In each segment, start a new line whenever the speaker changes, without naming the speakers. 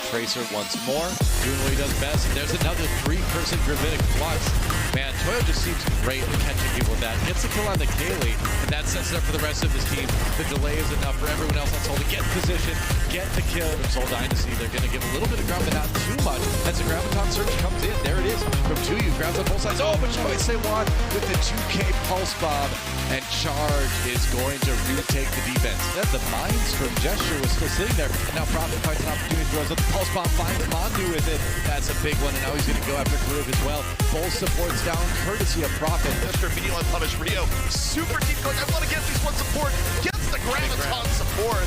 Tracer once more, doing what he does best. And there's another three-person Gravitic Flux. Man, Toyo just seems great at catching people with that. Gets a kill on the Kaylee, and that sets it up for the rest of his team. The delay is enough for everyone else on Seoul to get in position, get the kill. From Seoul Dynasty, they're going to give a little bit of ground, but not too much. As the Graviton Surge comes in, there it is. From 2U, grabs on both sides. Oh, but choice they want with the 2K Pulse Bomb. And Charge is going to retake the defense. That's the Mines from Gesture was still sitting there. And now Prophet finds an opportunity to throw up the Pulse Bomb, finds Mandu with it. That's a big one, and now he's going to go after Karug as well. Both supports down, courtesy of Prophet.
Gesture immediately punish Rio. Super deep coach. I want to get these one support. Gets the Graviton support.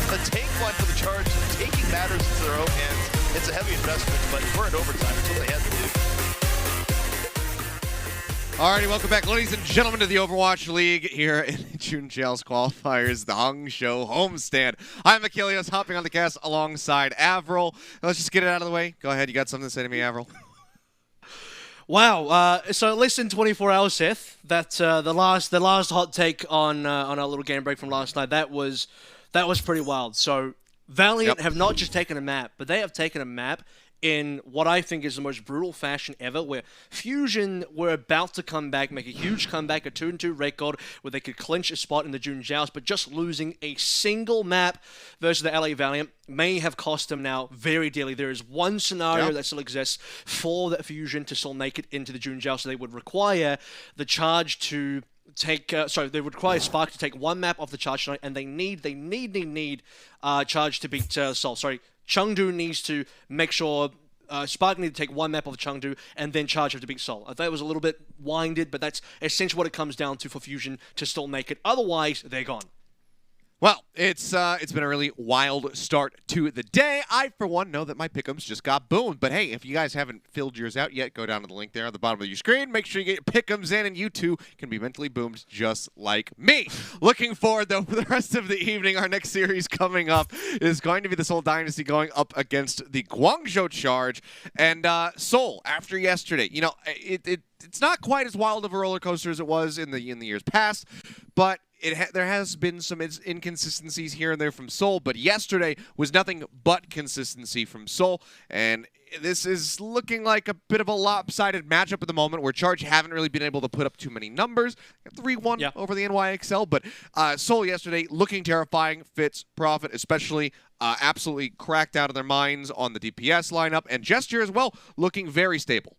The tank line for the Charge, taking matters into their own hands. It's a heavy investment, but we're in overtime. It's what they had to do.
Alrighty, welcome back, ladies and gentlemen, to the Overwatch League here in June Joust qualifiers, the Hangzhou homestand. I'm Achilles, hopping on the cast alongside Avril. Let's just get it out of the way. Go ahead, you got something to say to me, Avril?
Wow, so less than 24 hours, Seth. That's the last hot take on our little game break from last night. That was pretty wild. So Valiant have not just taken a map, but they have taken a map in what I think is the most brutal fashion ever, where Fusion were about to come back, make a huge comeback, a 2-2 record, where they could clinch a spot in the June Joust, but just losing a single map versus the LA Valiant may have cost them now very dearly. There is one scenario that still exists for that Fusion to still make it into the June Joust, so they would require the Charge to take, they would require Spark to take one map off the Charge tonight, and they need Charge to beat Seoul. Chengdu needs to make sure Spark need to take one map of Chengdu and then Charge have to beat Seoul. I thought it was a little bit winded, but that's essentially what it comes down to for Fusion to still make it. Otherwise, they're gone.
Well, it's been a really wild start to the day. I, for one, know that my pick'ems just got boomed. But hey, if you guys haven't filled yours out yet, go down to the link there at the bottom of your screen. Make sure you get your pick'ems in, and you too can be mentally boomed just like me. Looking forward, though, for the rest of the evening. Our next series coming up is going to be the Seoul Dynasty going up against the Guangzhou Charge. And Seoul, after yesterday, you know, it's not quite as wild of a roller coaster as it was in the years past, but there has been some inconsistencies here and there from Seoul, but yesterday was nothing but consistency from Seoul, and this is looking like a bit of a lopsided matchup at the moment where Charge haven't really been able to put up too many numbers. 3-1 over the NYXL, but Seoul yesterday looking terrifying. Fitz, Prophet especially, absolutely cracked out of their minds on the DPS lineup, and Gesture as well looking very stable.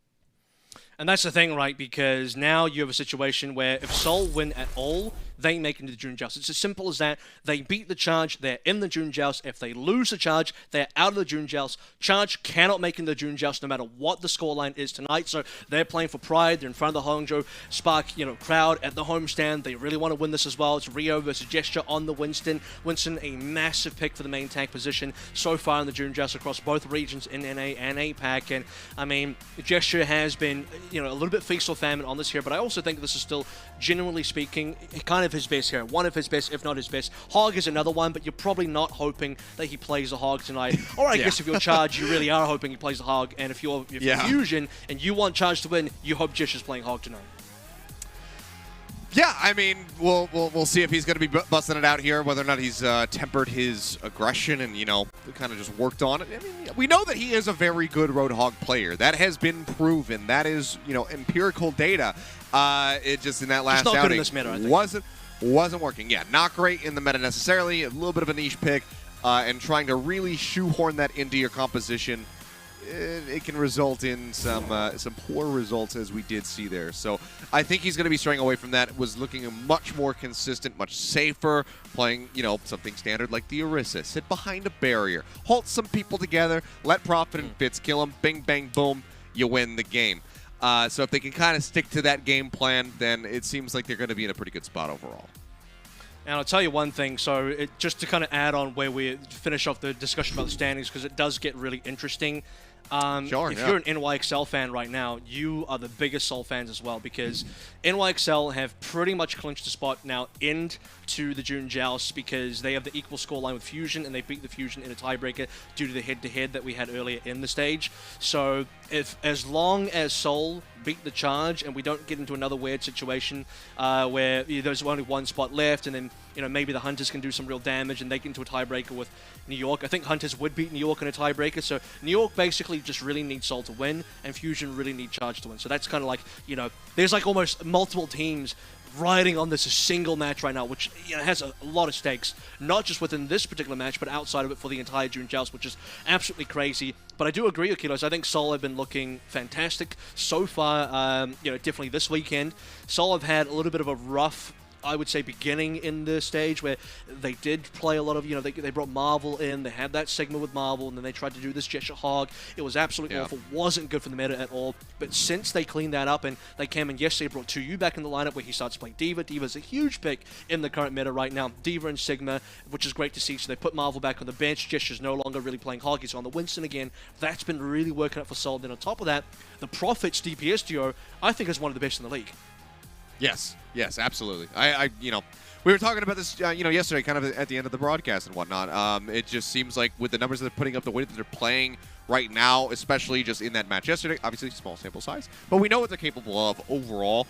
And that's the thing, right? Because now you have a situation where if Seoul win at all, they make it into the June Joust. It's as simple as that. They beat the Charge, they're in the June Joust. If they lose the Charge, they're out of the June Joust. Charge cannot make it into the June Joust no matter what the scoreline is tonight. So they're playing for pride. They're in front of the Hangzhou Spark, crowd at the homestand. They really want to win this as well. It's Rio versus Gesture on the Winston. Winston, a massive pick for the main tank position so far in the June Joust across both regions in NA and APAC. And I mean, Gesture has been, a little bit feast or famine on this here, but I also think this is still, genuinely speaking, kind of his best here. One of his best, if not his best. Hog is another one, but you're probably not hoping that he plays a Hog tonight. Or I guess if you're Charge, you really are hoping he plays a Hog. And if you're Fusion and you want Charge to win, you hope Gesture's playing Hog tonight.
Yeah, I mean, we'll see if he's going to be busting it out here, whether or not he's tempered his aggression and, kind of just worked on it. I mean, we know that he is a very good Roadhog player. That has been proven. That is, empirical data. It just in that last
not
outing
good in this meta, I think.
wasn't working. Yeah, not great in the meta necessarily. A little bit of a niche pick, and trying to really shoehorn that into your composition. It can result in some poor results, as we did see there. So I think he's going to be straying away from that. Was looking much more consistent, much safer, playing, something standard like the Orisa. Sit behind a barrier, halt some people together, let Prophet and Fitz kill him, bing, bang, boom, you win the game. So if they can kind of stick to that game plan, then it seems like they're going to be in a pretty good spot overall.
And I'll tell you one thing, so just to kind of add on where we finish off the discussion about the standings, because it does get really interesting. If you're an NYXL fan right now, you are the biggest Seoul fans as well, because NYXL have pretty much clinched the spot now into the June Joust, because they have the equal scoreline with Fusion, and they beat the Fusion in a tiebreaker due to the head-to-head that we had earlier in the stage. So if as long as Seoul beat the Charge and we don't get into another weird situation where there's only one spot left and then maybe the Hunters can do some real damage and they get into a tiebreaker with New York. I think Hunters would beat New York in a tiebreaker, so New York basically just really need Seoul to win and Fusion really need Charge to win. So that's kind of like, there's like almost multiple teams riding on this single match right now, which has a lot of stakes, not just within this particular match, but outside of it for the entire June Joust, which is absolutely crazy. But I do agree with Kilos. I think Seoul have been looking fantastic so far. Definitely this weekend. Seoul have had a little bit of a rough, I would say, beginning in the stage where they did play a lot of, they brought Marvel in, they had that segment with Marvel, and then they tried to do this Gesture Hog. It was absolutely awful, wasn't good for the meta at all. But since they cleaned that up and they came in yesterday, brought 2U back in the lineup where he starts playing D.Va. D.Va's a huge pick in the current meta right now. D.Va and Sigma, which is great to see. So they put Marvel back on the bench. Gesture's no longer really playing Hog. He's on the Winston again. That's been really working out for Seoul. Then on top of that, the Profits DPS duo, I think, is one of the best in the league.
Yes, absolutely. We were talking about this, yesterday, kind of at the end of the broadcast and whatnot. It just seems like with the numbers that they're putting up, the way that they're playing right now, especially just in that match yesterday, obviously small sample size, but we know what they're capable of overall.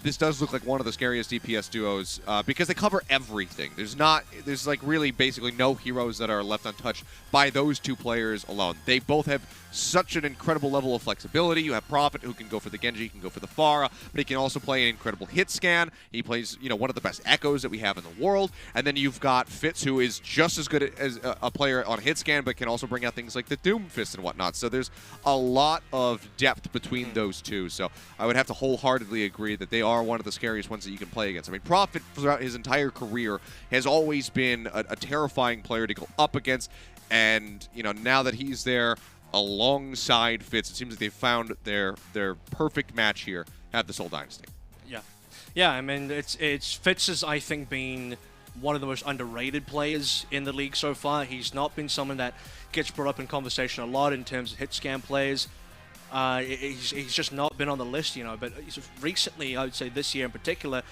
This does look like one of the scariest DPS duos because they cover everything. There's like really basically no heroes that are left untouched by those two players alone. They both have such an incredible level of flexibility. You have Prophet, who can go for the Genji, he can go for the Pharah, but he can also play an incredible hit scan. He plays, one of the best echoes that we have in the world. And then you've got Fitz, who is just as good as a player on hit scan, but can also bring out things like the Doom Fist and whatnot. So there's a lot of depth between those two. So I would have to wholeheartedly agree that they are one of the scariest ones that you can play against. I mean, Prophet throughout his entire career has always been a terrifying player to go up against. And, now that he's there alongside Fitz, it seems like they've found their perfect match here at the Seoul Dynasty.
Yeah, I mean, it's Fitz has, I think, been one of the most underrated players in the league so far. He's not been someone that gets brought up in conversation a lot in terms of hit scan players. He's just not been on the list, but recently, I would say this year in particular,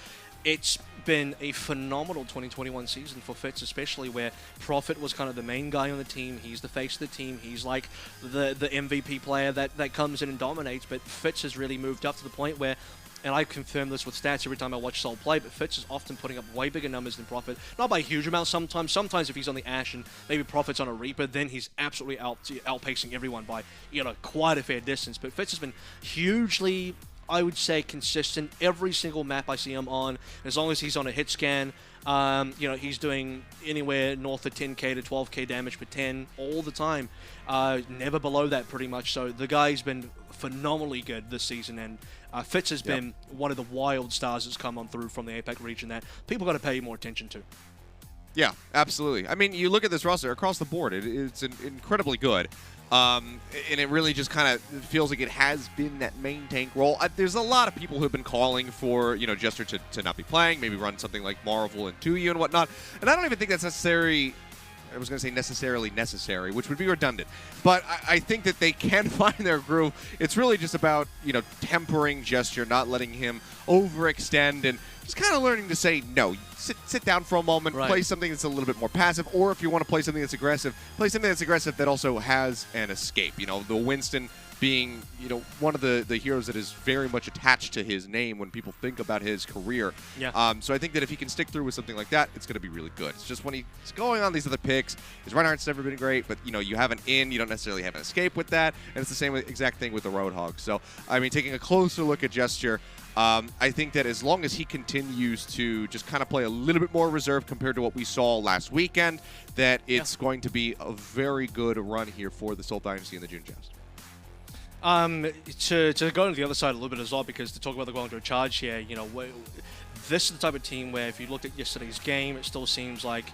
it's been a phenomenal 2021 season for Fitz, especially where Prophet was kind of the main guy on the team. He's the face of the team. He's like the MVP player that comes in and dominates, but Fitz has really moved up to the point where, and I confirm this with stats every time I watch Seoul play, but Fitz is often putting up way bigger numbers than Prophet. Not by a huge amount sometimes. Sometimes if he's on the Ashe and maybe Prophet's on a Reaper, then he's absolutely outpacing everyone by, quite a fair distance. But Fitz has been hugely, I would say, consistent. Every single map I see him on, as long as he's on a hit scan, he's doing anywhere north of 10k to 12k damage per 10 all the time. Never below that, pretty much. So the guy's been phenomenally good this season, and Fitz has been one of the wild stars that's come on through from the APAC region that people got to pay more attention to.
Yeah, absolutely. I mean, you look at this roster across the board, it's incredibly good. And it really just kind of feels like it has been that main tank role. There's a lot of people who have been calling for, Jester to not be playing, maybe run something like Marvel and 2U and whatnot. And I don't even think that's necessarily necessary, which would be redundant. But I think that they can find their groove. It's really just about, tempering Gesture, not letting him overextend, and just kind of learning to say no. Sit down for a moment, play something that's a little bit more passive, or if you want to play something that's aggressive, play something that's aggressive that also has an escape. The Winston being, one of the heroes that is very much attached to his name when people think about his career. Yeah. So I think that if he can stick through with something like that, it's going to be really good. It's just when he's going on these other picks, his Reinhardt's never been great, but, you have an in, you don't necessarily have an escape with that, and it's the same exact thing with the Roadhog. So, I mean, taking a closer look at Gesture, I think that as long as he continues to just kind of play a little bit more reserved compared to what we saw last weekend, that it's going to be a very good run here for the Seoul Dynasty and the June Joust.
To go to the other side a little bit as well, because to talk about the Guangzhou Charge here, this is the type of team where if you looked at yesterday's game, it still seems like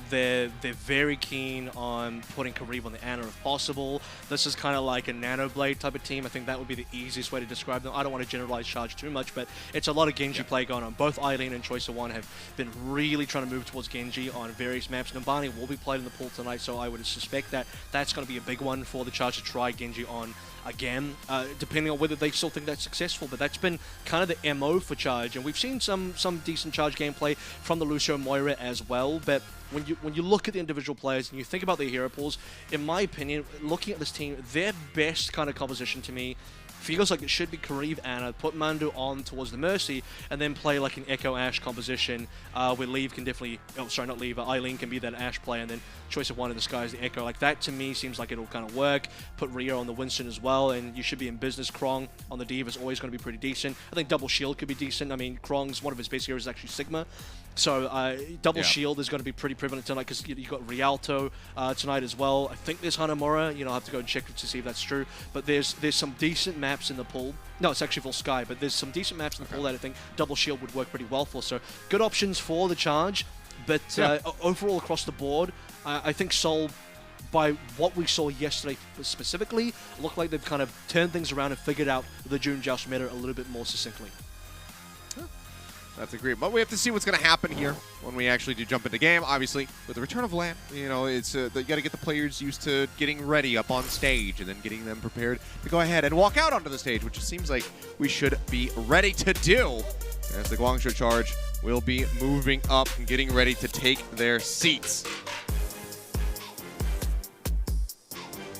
they're very keen on putting Karib on the Ana if possible. This is kind of like a Nano Blade type of team. I think that would be the easiest way to describe them. I don't want to generalize Charge too much, but it's a lot of Genji play going on. Both Eileen and Choice of One have been really trying to move towards Genji on various maps. Nambani will be played in the pool tonight, so I would suspect that that's going to be a big one for the Charge to try Genji on again, depending on whether they still think that's successful. But that's been kind of the MO for Charge, and we've seen some decent Charge gameplay from the Lucio Moira as well. But when when you look at the individual players and you think about their hero pools, in my opinion, looking at this team, their best kind of composition to me feels like it should be Kariv Ana, put Mando on towards the Mercy, and then play like an Echo Ashe composition where Leave can definitely, oh sorry, not Leave, Eileen can be that Ashe player, and then choice of one in the sky is the Echo. Like that to me seems like it'll kind of work. Put Rio on the Winston as well, and you should be in business. Krong on the Diva is always going to be pretty decent. I think Double Shield could be decent. I mean, Krong's one of his base heroes is actually Sigma. So Double Shield is going to be pretty prevalent tonight because you've got Rialto tonight as well. I think there's Hanamura. You know, I'll have to go and check to see if that's true. But there's some decent maps in the pool. No, it's actually full Sky, but there's some decent maps in the pool that I think Double Shield would work pretty well for. So good options for the Charge. But overall across the board, I think Seoul, by what we saw yesterday specifically, looked like they've kind of turned things around and figured out the June Joust meta a little bit more succinctly.
That's agreed. But we have to see what's going to happen here when we actually do jump into game. Obviously, with the return of LAN, you know, it's you got to get the players used to getting ready up on stage and then getting them prepared to go ahead and walk out onto the stage, which it seems like we should be ready to do as the Guangzhou Charge will be moving up and getting ready to take their seats.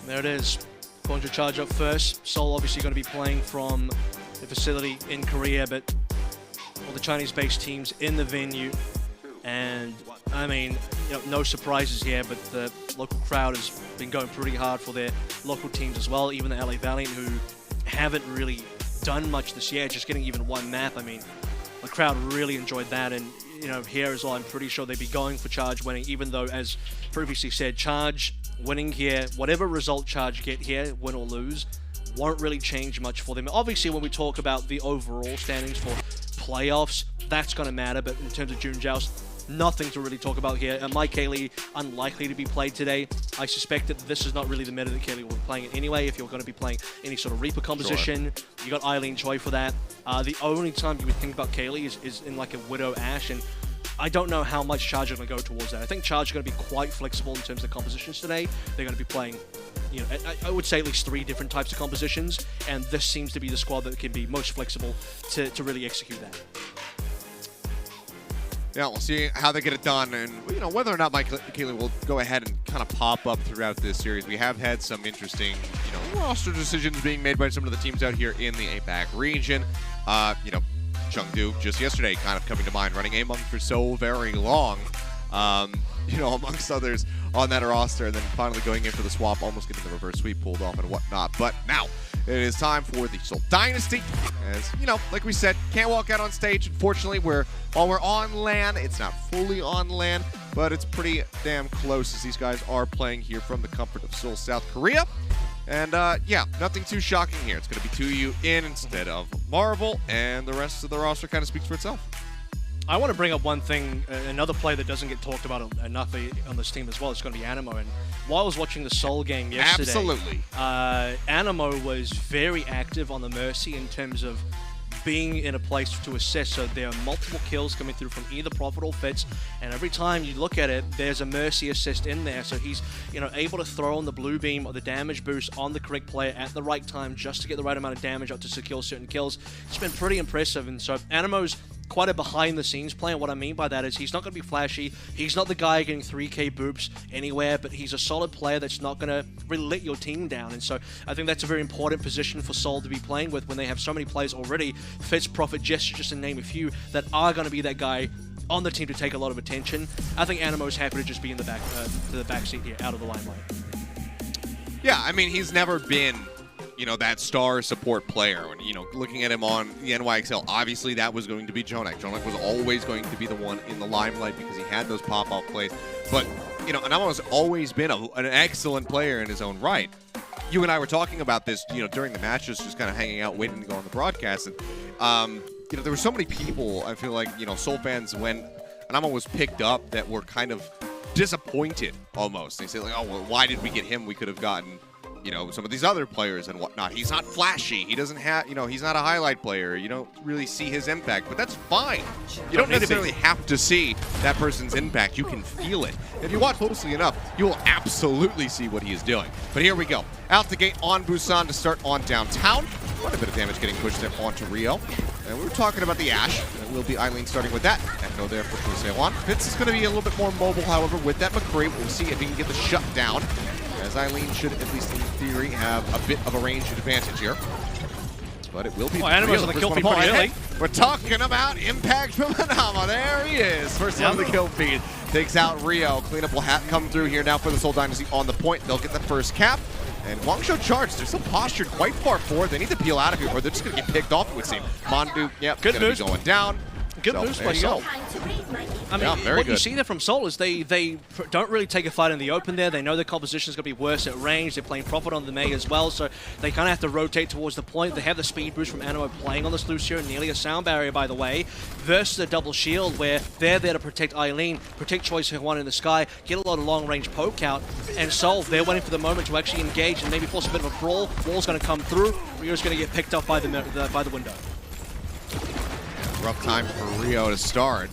There it is. Guangzhou Charge up first. Seoul obviously going to be playing from the facility in Korea, but all the Chinese-based teams in the venue. And, I mean, you know, no surprises here, but the local crowd has been going pretty hard for their local teams as well. Even the LA Valiant, who haven't really done much this year, just getting even one map. I mean, the crowd really enjoyed that. And, you know, here as well, I'm pretty sure they'd be going for Charge winning, even though, as previously said, Charge winning here, whatever result Charge get here, win or lose, won't really change much for them. Obviously, when we talk about the overall standings for playoffs, that's going to matter, but in terms of June Joust, nothing to really talk about here. Mike Kaylee, unlikely to be played today. I suspect that this is not really the meta that Kaylee will be playing it anyway. If you're going to be playing any sort of Reaper composition, you got Eileen Choi for that. The only time you would think about Kaylee is in like a Widow Ashe, and I don't know how much Charge are going to go towards that. I think Charge are going to be quite flexible in terms of the compositions today. They're going to be playing, you know, I would say at least 3 different types of compositions, and this seems to be the squad that can be most flexible to really execute that.
Yeah, we'll see how they get it done, and you know whether or not Mike Kaylee will go ahead and kind of pop up throughout this series. We have had some interesting, you know, roster decisions being made by some of the teams out here in the APAC region. You know, Chengdu just yesterday kind of coming to mind, running Among for so very long. You know, amongst others on that roster, and then finally going in for the swap, almost getting the reverse sweep pulled off and whatnot. But now it is time for the Seoul Dynasty. As you know, like we said, can't walk out on stage. Unfortunately, while we're on LAN, it's not fully on LAN, but it's pretty damn close as these guys are playing here from the comfort of Seoul, South Korea. And yeah, nothing too shocking here. It's going to be 2U in instead of Marvel, and the rest of the roster kind of speaks for itself.
I want to bring up one thing, another play that doesn't get talked about enough on this team as well. It's going to be Animo. And while I was watching the Seoul game yesterday,
absolutely,
Animo was very active on the Mercy in terms of being in a place to assess. So there are multiple kills coming through from either Prophet or Fitz, and every time you look at it, there's a Mercy assist in there. So he's, you know, able to throw on the blue beam or the damage boost on the correct player at the right time just to get the right amount of damage out to secure certain kills. It's been pretty impressive, and so Animo's quite a behind-the-scenes player. What I mean by that is he's not going to be flashy. He's not the guy getting 3K boops anywhere, but he's a solid player that's not going to really let your team down. And so I think that's a very important position for Seoul to be playing with when they have so many players already, Fitz, Prophet, just to name a few, that are going to be that guy on the team to take a lot of attention. I think Animo's happy to just be in the back seat here, out of the limelight.
Yeah, I mean, he's never been, you know, that star support player. When, you know, looking at him on the NYXL, obviously that was going to be Jonak. Jonak was always going to be the one in the limelight because he had those pop-off plays. But, you know, Anamo's always been an excellent player in his own right. You and I were talking about this, you know, during the matches, just kind of hanging out, waiting to go on the broadcast. And, you know, there were so many people, I feel like, you know, Seoul fans, when Anamo was picked up, that were kind of disappointed almost. They say, like, oh, well, why did we get him? We could have gotten, you know, some of these other players and whatnot. He's not flashy. He doesn't have, you know, he's not a highlight player. You don't really see his impact, but that's fine. You don't necessarily have to see that person's impact. You can feel it. If you watch closely enough, you will absolutely see what he is doing. But here we go. Out the gate on Busan to start on downtown. Quite a bit of damage getting pushed there onto Rio. And we were talking about the Ashe. And it will be Eileen starting with that. Echo there for Seoul. Fitz is going to be a little bit more mobile, however, with that McCree. We'll see if he can get the shut down. As Eileen should, at least in theory, have a bit of a range advantage here. But it will be
Animals on the kill feed pretty early.
We're talking about impact from Anama. There he is. First one on the kill feed. Takes out Rio. Cleanup will come through here now for the Seoul Dynasty on the point. They'll get the first cap. And Guangzhou Charge, they're still postured quite far forward. They need to peel out of here, or they're just going to get picked off, it would seem. Mondu, yep, going to be going down.
Good moves by Seoul. I mean, what you see there from Seoul is they don't really take a fight in the open there. They know their composition is going to be worse at range. They're playing Prophet on the May as well, so they kind of have to rotate towards the point. They have the speed boost from Animo playing on this Lucio, nearly a sound barrier, by the way, versus a double shield where they're there to protect Eileen, protect Choice One in the sky, get a lot of long-range poke out, and Seoul, they're waiting for the moment to actually engage and maybe force a bit of a brawl. Wall's going to come through. Rio's going to get picked up by the window.
Rough time for Rio to start.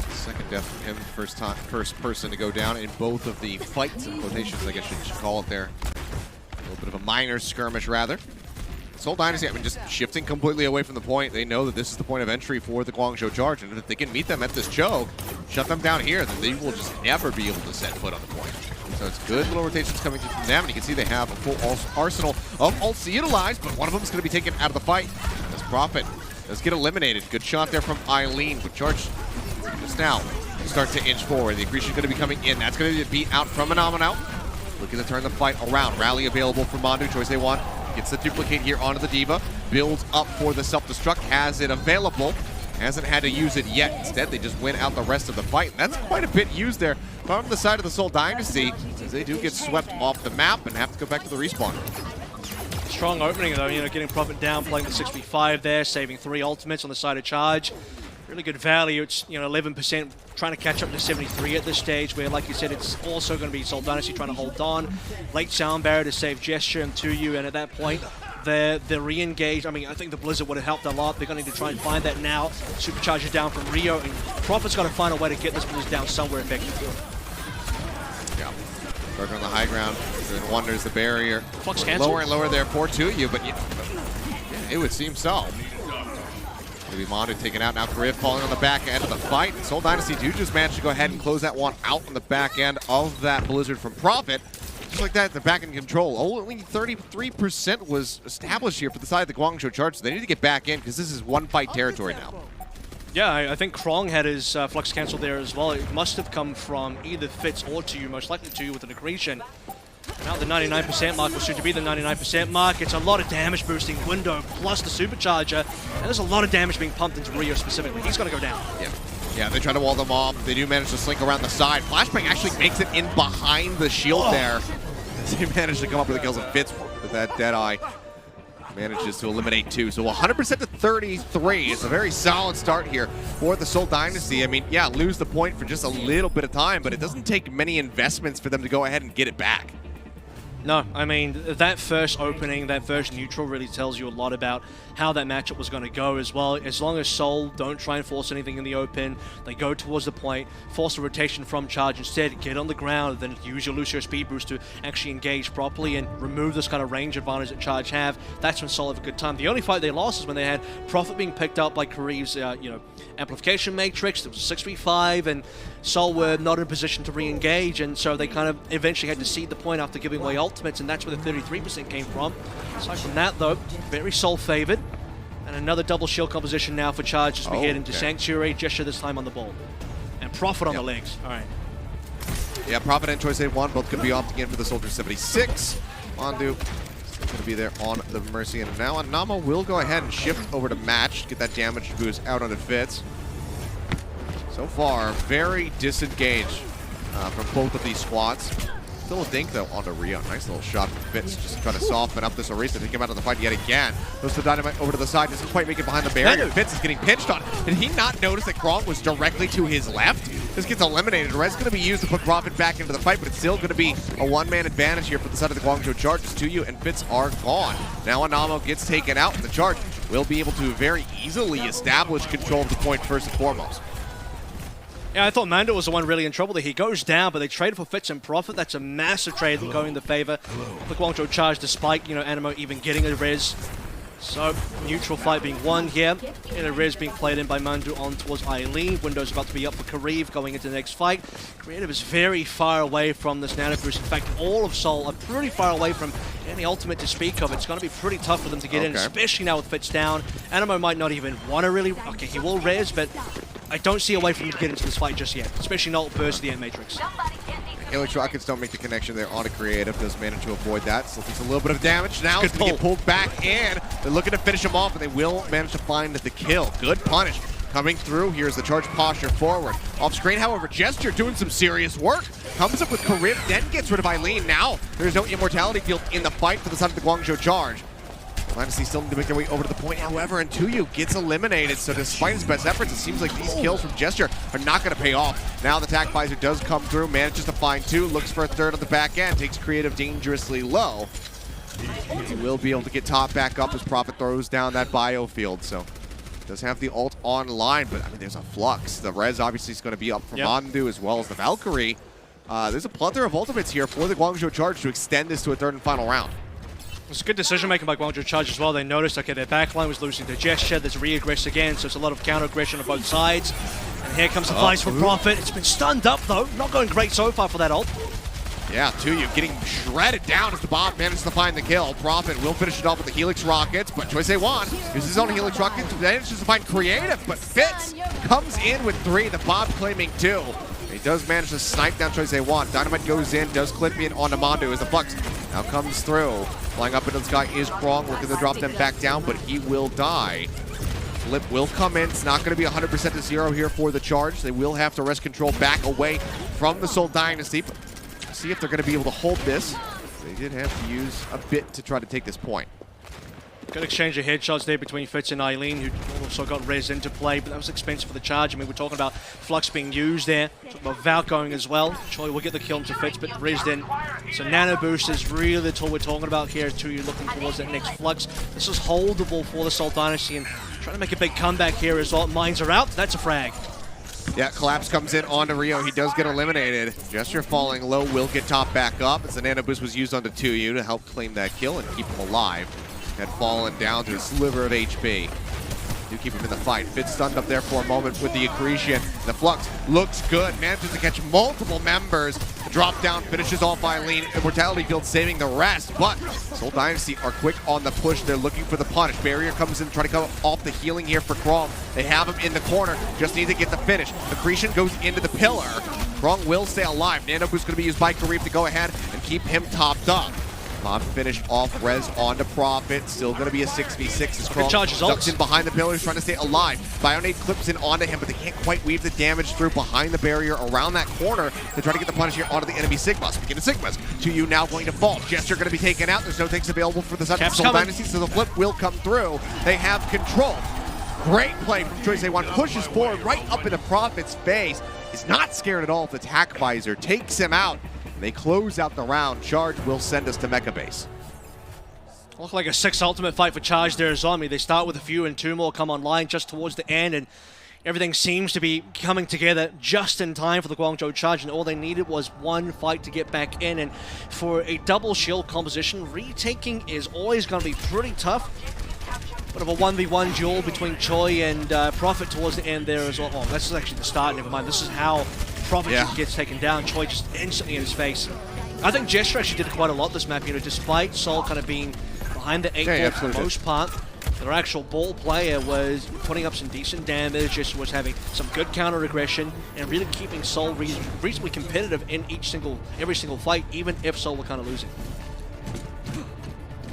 Second death from him, first person to go down in both of the fights, in quotations, I guess you should call it there. A little bit of a minor skirmish, rather. Seoul Dynasty, I mean, just shifting completely away from the point. They know that this is the point of entry for the Guangzhou Charge, and if they can meet them at this choke, shut them down here, then they will just never be able to set foot on the point. So it's good little rotations coming through from them, and you can see they have a full arsenal of ults to utilize, but one of them is going to be taken out of the fight. This Prophet does get eliminated. Good shot there from Eileen, but Charge just now start to inch forward. The aggression is going to be coming in. That's going to be beat out from Anomino. Looking to turn the fight around. Rally available for Mondu. Choice they want. Gets the duplicate here onto the Diva. Builds up for the self-destruct. Has it available. Hasn't had to use it yet. Instead, they just win out the rest of the fight. And that's quite a bit used there from the side of the Seoul Dynasty, as they do get swept off the map and have to go back to the respawn.
Strong opening though, getting Prophet down, playing the 6v5 there, saving 3 ultimates on the side of Charge. Really good value. It's 11%, trying to catch up to 73 at this stage, where, like you said, it's also going to be Seoul Dynasty trying to hold on. Late sound barrier to save Gesture and 2U, and at that point, they're re-engaged. I mean, I think the Blizzard would have helped a lot. They're going to need to try and find that now. Supercharger down from Rio, and Prophet's got to find a way to get this Blizzard down somewhere effectively.
Yeah. Burger on the high ground, then wonders the barrier.
Flux cancel.
Lower and lower there for 2U, but yeah, it would seem so. Maybe Mondu taken out now. Griff falling on the back end of the fight. Seoul Dynasty do just manage to go ahead and close that one out on the back end of that Blizzard from Prophet. Just like that, they're back in control. Only 33% was established here for the side of the Guangzhou Charge, so they need to get back in because this is one fight territory now.
Yeah, I think Krong had his flux cancel there as well. It must have come from either Fitz or 2U, most likely 2U with an aggression. Now the 99% mark will soon to be the 99% mark. It's a lot of damage boosting window plus the supercharger, and there's a lot of damage being pumped into Rio specifically. He's going to go down.
Yeah, they try to wall them off. They do manage to slink around the side. Flashbang actually makes it in behind the shield there. They manage to come up with the kills, and Fitz with that Deadeye manages to eliminate 2. So 100% to 33. It's a very solid start here for the Seoul Dynasty. I mean, yeah, lose the point for just a little bit of time, but it doesn't take many investments for them to go ahead and get it back.
No, I mean, that first opening, that first neutral really tells you a lot about how that matchup was going to go as well. As long as Seoul don't try and force anything in the open, they go towards the point, force a rotation from Charge instead, get on the ground, then use your Lucio speed boost to actually engage properly and remove this kind of range advantage that Charge have. That's when Seoul have a good time. The only fight they lost is when they had Prophet being picked up by Kareev's, amplification matrix. It was a 6v5, and Seoul were not in a position to re-engage, and so they kind of eventually had to cede the point after giving away ultimates, and that's where the 33% came from. Aside from that, though, very Seoul favored. And another double shield composition now for Charge as we head into Sanctuary. Gesture this time on the ball. And Prophet on the legs. All right.
Yeah, Prophet and Choice 8-1 both could be off again for the Soldier 76. Mondu still going to be there on the Mercy. And now Anama will go ahead and shift over to Match, get that damage boost out on the Fitz. So far, very disengaged from both of these squads. Still a dink, though, onto Rio. Nice little shot from Fitz, just trying to soften up this Orisa, take him out of the fight yet again. Goes the Dynamite over to the side, doesn't quite make it behind the barrier. Fitz is getting pinched on. Did he not notice that Krong was directly to his left? This gets eliminated. Red's going to be used to put Prophet back into the fight, but it's still going to be a one-man advantage here for the side of the Guangzhou Charge. 2U and Fitz are gone. Now Anamo gets taken out, and the Charge will be able to very easily establish control of the point first and foremost.
Yeah, I thought Mando was the one really in trouble there. He goes down, but they traded for Fitz and Prophet. That's a massive trade going in the favor of the Guangzhou Charge, despite, Animo even getting a res. So, neutral fight being won here. And a res being played in by Mandu on towards Eileen. Window's about to be up for Kareev going into the next fight. Creative is very far away from this nano boost. In fact, all of Seoul are pretty far away from any ultimate to speak of. It's going to be pretty tough for them to get in, especially now with Fitz down. Animo might not even want to really... Okay, he will res, but I don't see a way for him to get into this fight just yet, especially not burst the Ant Matrix.
Helix Rockets don't make the connection there on a creative. Does manage to avoid that. Still takes a little bit of damage. Now it's going to get pulled back in. They're looking to finish him off, and they will manage to find the kill. Good punish. Coming through, here's the charge posture forward. Off screen, however, Gesture doing some serious work. Comes up with Karib, then gets rid of Eileen. Now there's no immortality field in the fight for the side of the Guangzhou Charge. Dynasty still need to make their way over to the point, however, and Tuyu gets eliminated. So despite his best efforts, it seems like these kills from Gesture are not going to pay off. Now the attack visor does come through, manages to find two, looks for a third on the back end, takes creative dangerously low. He will be able to get top back up as Prophet throws down that biofield. So does have the ult online, but I mean, there's a flux. The res obviously is going to be up for Mandu as well as the Valkyrie. There's a plethora of ultimates here for the Guangzhou Charge to extend this to a third and final round.
It's good decision making by Guangzhou Charge as well. They noticed, okay, their backline was losing their Gesture. There's re-aggress again, so it's a lot of counter-aggression on both sides. And here comes the Vice for Prophet. It's been stunned up, though. Not going great so far for that ult.
Yeah, Tuyu getting shredded down as the Bob manages to find the kill. Prophet will finish it off with the Helix Rockets, but Choi Se-Wan uses his own Helix Rockets, manages to find creative, but Fitz comes in with 3, the Bob claiming 2. He does manage to snipe down Choi Se-Wan. Dynamite goes in, does clip in on Mandu as the Flux now comes through. Flying up into the sky is Krong, looking to drop them back down, but he will die. Flip will come in. It's not going to be 100% to 0 here for the Charge. They will have to wrest control back away from the Seoul Dynasty. But see if they're going to be able to hold this. They did have to use a bit to try to take this point.
Good exchange of headshots there between Fitz and Eileen, who also got res into play, but that was expensive for the Charge. I mean, we're talking about Flux being used there. Talking about Valk going as well. Choi will get the kill into Fitz, but resed in. So Nano Boost is really the tool we're talking about here, too. You're looking towards that next Flux. This is holdable for the Seoul Dynasty, and trying to make a big comeback here as well. Mines are out. That's a frag.
Yeah, Collapse comes in onto Rio. He does get eliminated. Gesture falling low will get top back up as the Nano Boost was used onto Tuyu to help claim that kill and keep him alive. Had fallen down to a sliver of HP. Do keep him in the fight. Fitz stunned up there for a moment with the accretion. The Flux looks good. Manages to catch multiple members. The drop down finishes off Eileen. Immortality field saving the rest. But Seoul Dynasty are quick on the push. They're looking for the punish. Barrier comes in to try to come off the healing here for Krong. They have him in the corner. Just need to get the finish. Accretion goes into the pillar. Krong will stay alive. Nano Boost going to be used by Kareem to go ahead and keep him topped up. Bob finished off res onto Prophet. Still going to be a 6v6 as Krong ducks in behind the pillars, trying to stay alive. Bionade clips in onto him, but they can't quite weave the damage through behind the barrier around that corner to try to get the punish here onto the enemy Sigma. Speaking of Sigmas, Tuyu now going to fall. Gesture going to be taken out. There's no things available for the Seoul Dynasty, so the flip will come through. They have control. Great play from Choi Se-Wan. Pushes forward right up into Prophet's face. He's not scared at all if the attack visor takes him out. They close out the round. Charge will send us to Mecha Base.
Look like a 6 ultimate fight for Charge there as well. I mean, they start with a few and 2 more come online just towards the end, and everything seems to be coming together just in time for the Guangzhou Charge, and all they needed was one fight to get back in. And for a double shield composition, retaking is always going to be pretty tough. Bit of a 1v1 duel between Choi and Prophet towards the end there as well. Oh, this is actually the start, never mind. This is how Prophet gets taken down. Choi just instantly in his face. I think Gesture actually did quite a lot this map, you know, despite Seoul kind of being behind the 8 ball for the most part. Their actual ball player was putting up some decent damage, just was having some good counter aggression, and really keeping Seoul reasonably competitive in every single fight, even if Seoul were kind of losing.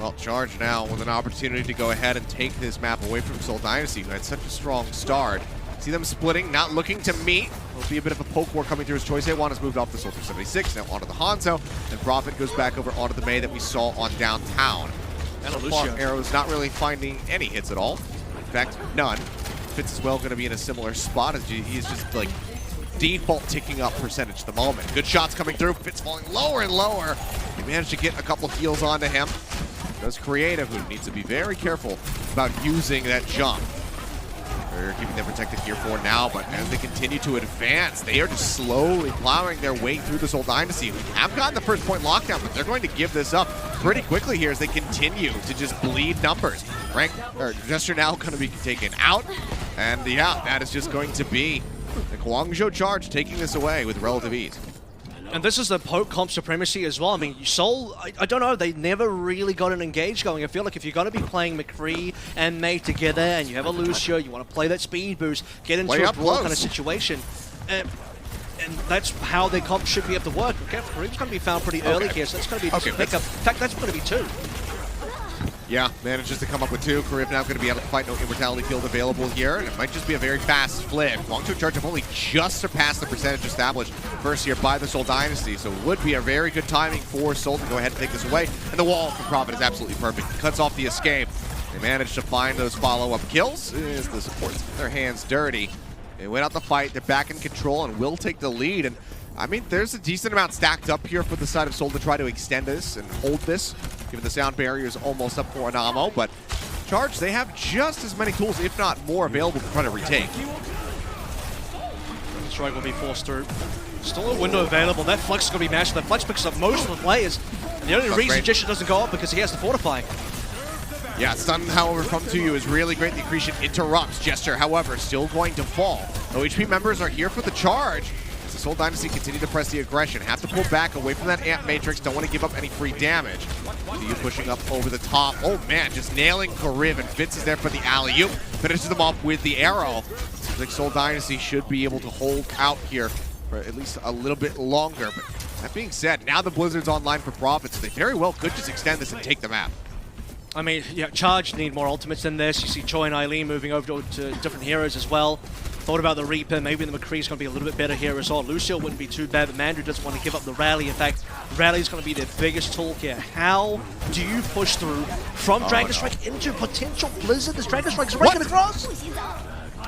Well, Charge now with an opportunity to go ahead and take this map away from Seoul Dynasty, who had such a strong start. See them splitting, not looking to meet. There'll be a bit of a poke war coming through as Choi Se-Wan has moved off the Soldier 76, now onto the Hangzhou, and Prophet goes back over onto the May that we saw on downtown. So far, Arrow's not really finding any hits at all. In fact, none. Fitz as well going to be in a similar spot as he's just like default ticking up percentage at the moment. Good shots coming through. Fitz falling lower and lower. He managed to get a couple heals onto him. Does Creative, who needs to be very careful about using that jump. They're keeping them protected here for now, but as they continue to advance, they are just slowly plowing their way through the Seoul Dynasty. We have gotten the first point lockdown, but they're going to give this up pretty quickly here as they continue to just bleed numbers. Gesture now going to be taken out. And yeah, that is just going to be the Guangzhou Charge taking this away with relative ease.
And this is the poke comp supremacy as well. I mean, Seoul, I don't know, they never really got an engage going. I feel like if you're going to be playing McCree and May together and you have a Lucio, you want to play that speed boost, get into a brawl kind of situation. And that's how their comp should be able to work. Okay, Kareem's going to be found pretty early here, so that's going to be a decent pickup. In fact, that's going to be 2.
Yeah, manages to come up with 2. Kareem now going to be able to fight. No immortality field available here, and it might just be a very fast flip. Guangzhou Charge have only just surpassed the percentage established first here by the Seoul Dynasty, so it would be a very good timing for Seoul to go ahead and take this away. And the wall from Prophet is absolutely perfect. He cuts off the escape. They managed to find those follow-up kills. Is the supports get their hands dirty. They went out the fight. They're back in control and will take the lead. And I mean, there's a decent amount stacked up here for the side of Seoul to try to extend this and hold this, given the sound barrier is almost up for an ammo. But Charge, they have just as many tools, if not more, available to try to retake.
The strike will be forced through. Still a window available. That flex is going to be massive. That flex picks up most of the players. And the only reason Gesture doesn't go up because he has to fortify.
Yeah, stun, however, from 2U is really great. The accretion interrupts. Gesture, however, still going to fall. OHP members are here for the charge. The Seoul Dynasty continue to press the aggression. Have to pull back away from that amp matrix. Don't want to give up any free damage. DU pushing up over the top. Oh man, just nailing Kariv, and Fitz is there for the alley-oop. Finishes them off with the arrow. Seems like Seoul Dynasty should be able to hold out here for at least a little bit longer. But that being said, now the Blizzard's online for Prophet, so they very well could just extend this and take the map.
I mean, yeah, Charge need more ultimates than this. You see Choi and Eileen moving over to different heroes as well. Thought about the Reaper. Maybe the McCree's going to be a little bit better here as well. Lucio wouldn't be too bad, but Mandrew doesn't want to give up the rally. In fact, rally's going to be their biggest tool here. How do you push through from Dragon Strike into potential Blizzard? This Dragon Strike's raking across.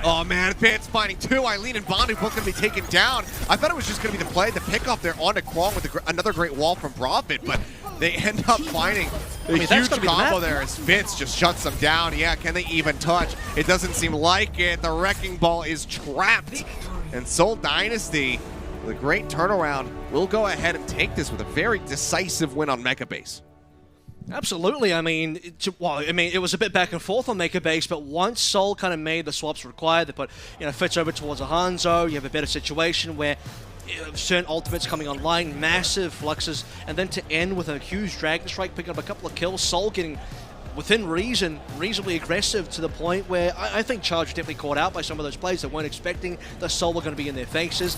Oh man, Advanced finding 2. Eileen and Bondu both going to be taken down. I thought it was just going to be the play, the pickoff there onto Kwong with another great wall from Prophet, but they end up finding a huge combo there as Fitz just shuts them down. Yeah, can they even touch? It doesn't seem like it. The Wrecking Ball is trapped. And Seoul Dynasty, with a great turnaround, will go ahead and take this with a very decisive win on Mecha Base.
Absolutely. I mean, it was a bit back and forth on Maker Base, but once Seoul kind of made the swaps required, they put, Fitz over towards a Hangzhou. You have a better situation where certain ultimates coming online, massive fluxes, and then to end with a huge Dragon Strike, picking up a couple of kills. Seoul getting within reason, reasonably aggressive to the point where I think Charge was definitely caught out by some of those plays that weren't expecting the Seoul were going to be in their faces.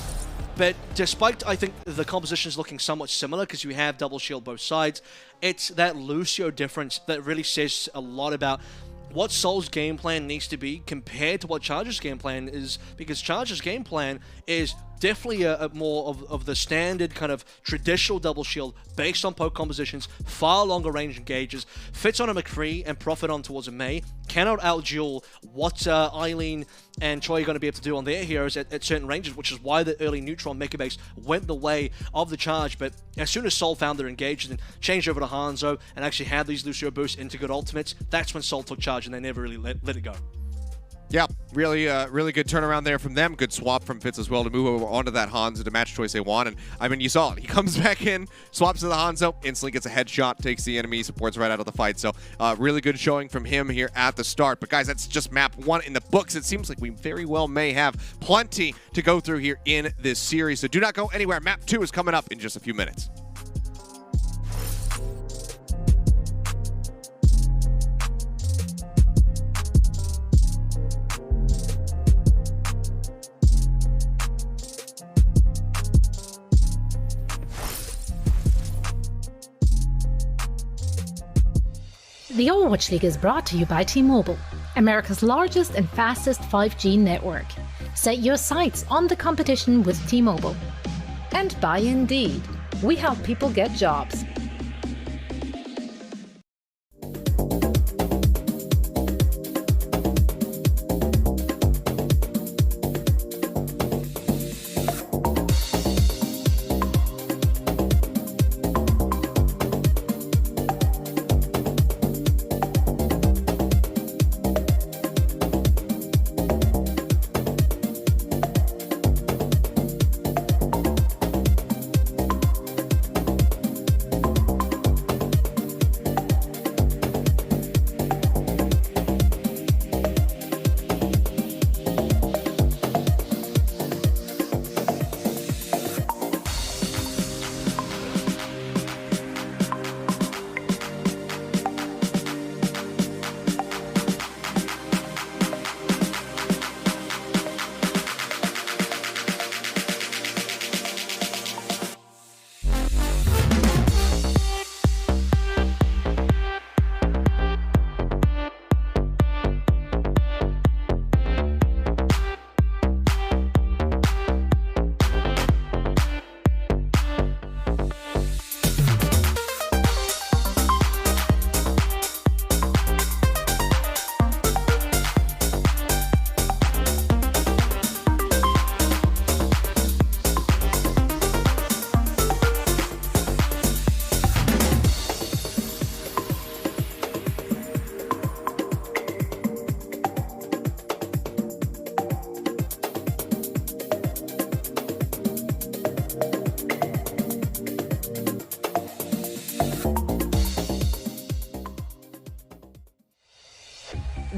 But despite, I think, the composition is looking somewhat similar because you have double shield both sides, it's that Lucio difference that really says a lot about what Seoul's game plan needs to be compared to what Charge's game plan is, because Charge's game plan is definitely a more of the standard kind of traditional double shield based on poke compositions, far longer range engages, fits on a McCree and Prophet on towards a May, cannot out-duel what Eileen and Choi are going to be able to do on their heroes at certain ranges, which is why the early Neutron Mecha Base went the way of the Charge. But as soon as Seoul found their engages and changed over to Hangzhou and actually had these Lucio boosts into good ultimates, that's when Seoul took charge and they never really let it go.
Yeah, really good turnaround there from them. Good swap from Fitz as well to move over onto that Hanzo to match choice they want. And I mean, you saw it. He comes back in, swaps to the Hanzo, instantly gets a headshot, takes the enemy, supports right out of the fight. So really good showing from him here at the start. But guys, that's just map 1 in the books. It seems like we very well may have plenty to go through here in this series. So do not go anywhere. Map 2 is coming up in just a few minutes.
The Overwatch League is brought to you by T-Mobile, America's largest and fastest 5G network. Set your sights on the competition with T-Mobile. And by Indeed, we help people get jobs.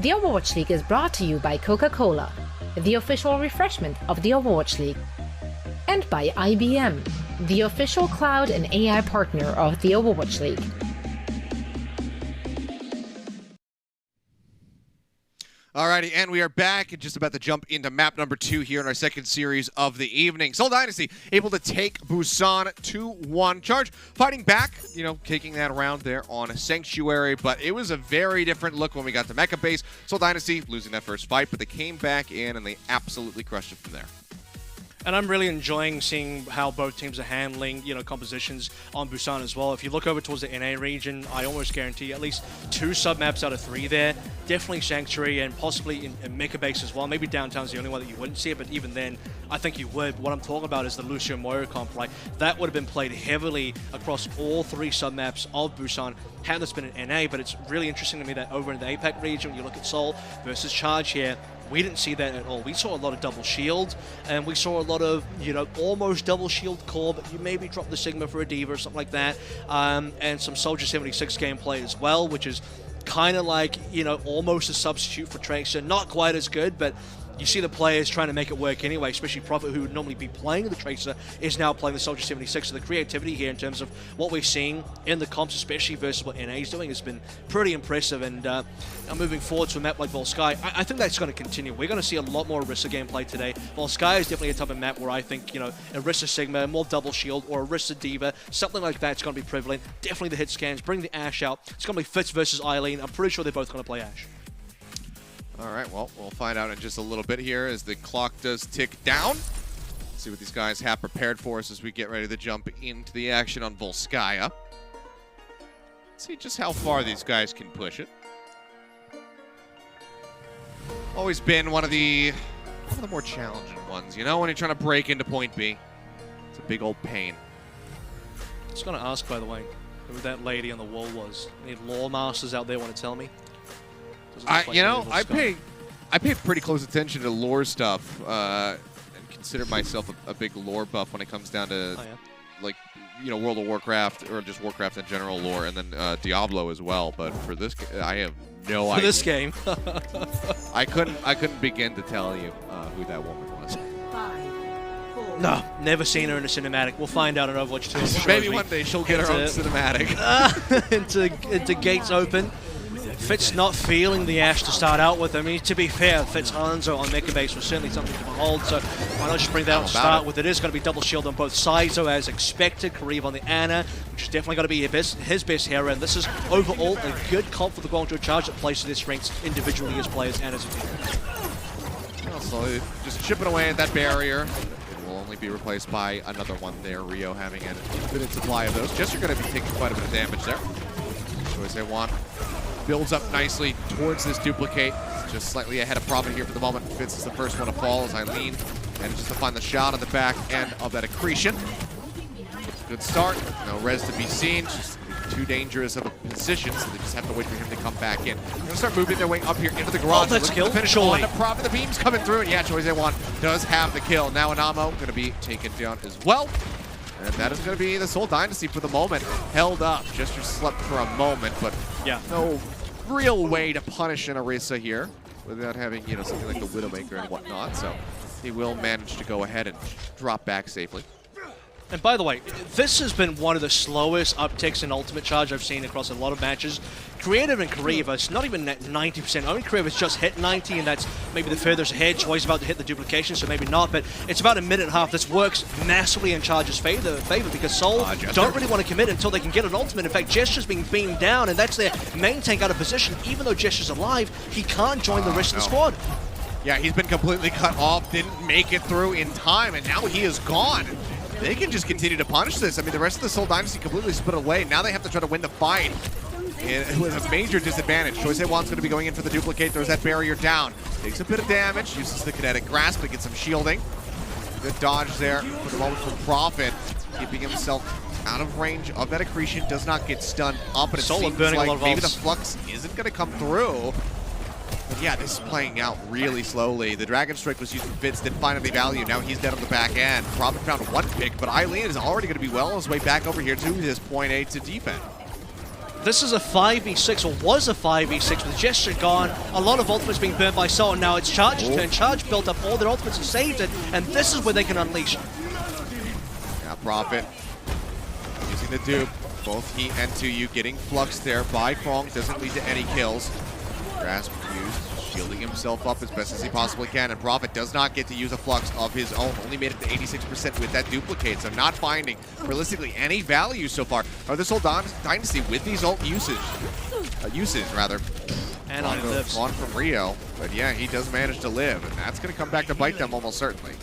The Overwatch League is brought to you by Coca-Cola, the official refreshment of the Overwatch League, and by IBM, the official cloud and AI partner of the Overwatch League.
Alrighty, and we are back and just about to jump into map number 2 here in our second series of the evening. Seoul Dynasty able to take Busan 2-1. Charge fighting back, you know, taking that around there on Sanctuary, but it was a very different look when we got to Mecha Base. Seoul Dynasty losing that first fight, but they came back in and they absolutely crushed it from there.
And I'm really enjoying seeing how both teams are handling, you know, compositions on Busan as well. If you look over towards the NA region, I almost guarantee at least 2 sub-maps out of 3 there. Definitely Sanctuary and possibly in Mecha Base as well. Maybe Downtown's the only one that you wouldn't see it, but even then, I think you would. What I'm talking about is the Lucio Moyo comp. Like, that would have been played heavily across all 3 sub-maps of Busan had this been in NA, but it's really interesting to me that over in the APAC region, when you look at Seoul versus Charge here, we didn't see that at all. We saw a lot of double shield, and we saw a lot of, you know, almost double shield core, but you maybe drop the Sigma for a Diva or something like that, and some Soldier 76 gameplay as well, which is kind of like, you know, almost a substitute for Tracer. Not quite as good, but you see the players trying to make it work anyway, especially Prophet, who would normally be playing the Tracer, is now playing the Soldier 76. So the creativity here in terms of what we're seeing in the comps, especially versus what NA is doing, has been pretty impressive. And now moving forward to a map like Volsky, I think that's going to continue. We're going to see a lot more Orisa gameplay today. Volsky is definitely a type of map where I think, you know, Orisa Sigma, more double shield, or Orisa Diva, something like that's going to be prevalent. Definitely the hit scans, bring the Ashe out. It's going to be Fitz versus Eileen. I'm pretty sure they're both going to play Ashe.
All right, well, we'll find out in just a little bit here as the clock does tick down. See what these guys have prepared for us as we get ready to jump into the action on Volskaya. See just how far these guys can push it. Always been one of the more challenging ones, you know, when you're trying to break into point B. It's a big old pain.
I was going to ask, by the way, who that lady on the wall was. Any lore masters out there want to tell me?
You know, I pay pretty close attention to lore stuff, and consider myself a big lore buff when it comes down to, like, you know, World of Warcraft or just Warcraft in general lore, and then Diablo as well. But for this, I have no idea.
For this game,
I couldn't begin to tell you who that woman was.
No, never seen her in a cinematic. We'll find out in Overwatch 2.
Maybe one day she'll get her own cinematic.
into gates open. Fitz not feeling the Ashe to start out with. I mean, to be fair, Fitz Hangzhou on Mecha Base was certainly something to behold, so why not just bring that out and start with? It is going to be double shield on both sides, though, as expected. Kareev on the Ana, which is definitely going to be his best hero, and this is overall a good comp for the Guangzhou Charge that plays to their strengths individually as players and as a team.
Well, slowly just chipping away at that barrier. It will only be replaced by another one there. Rio having an infinite supply of those. Jester going to be taking quite a bit of damage there. Choice they want. Builds up nicely towards this duplicate. Just slightly ahead of Prophet here for the moment. Fitz is the first one to fall as Eileen manages to find the shot on the back end of that accretion. Good start. No res to be seen. Just too dangerous of a position, so they just have to wait for him to come back in. They're going to start moving their way up here into the garage.
Oh, that's kill.
Finish on the Prophet. The beam's coming through, and yeah, Choice A1 does have the kill. Now Anamo going to be taken down as well. And that is going to be the Seoul Dynasty for the moment. Held up. Jester slept for a moment, but
yeah,
no real way to punish an Orisa here without having, you know, something like the Widowmaker and whatnot. So he will manage to go ahead and drop back safely.
And by the way, this has been one of the slowest upticks in Ultimate Charge I've seen across a lot of matches. Creative and Kareev, it's not even at 90%. Only Kareev has just hit 90, and that's maybe the furthest ahead. Choi's about to hit the duplication, so maybe not. But it's about a minute and a half. This works massively in Charge's favor because Seoul don't really want to commit until they can get an ultimate. In fact, Gesture's being beamed down, and that's their main tank out of position. Even though Gesture's alive, he can't join the rest of the squad.
Yeah, he's been completely cut off, didn't make it through in time, and now he is gone. They can just continue to punish this. I mean, the rest of the Seoul Dynasty completely split away. Now they have to try to win the fight with a major disadvantage. Choice A1's going to be going in for the duplicate. Throws that barrier down. Takes a bit of damage. Uses the kinetic grasp to get some shielding. Good dodge there for the moment from Prophet. Keeping himself out of range of that accretion. Does not get stunned up. But it seems like maybe the flux isn't going to come through. But yeah, this is playing out really slowly. The Dragon Strike was used for Fitz, didn't find any value. Now he's dead on the back end. Prophet found one pick, but Eileen is already going to be well on his way back over here to this point A to defend.
This is a 5v6, or was a 5v6 with Gesture gone. A lot of ultimates being burned by Seoul, and now it's Charge's turn. Charge built up all their ultimates and saved it, and this is where they can unleash.
Yeah, Prophet using the dupe. Both he and 2U getting fluxed there by Krong. Doesn't lead to any kills. Grasp used, shielding himself up as best as he possibly can, and Prophet does not get to use a flux of his own. Only made it to 86% with that duplicate, so not finding realistically any value so far. Or this whole Dynasty with these ult uses rather.
And on lives.
On from Rio, but yeah, he does manage to live, and that's going to come back to bite them almost certainly.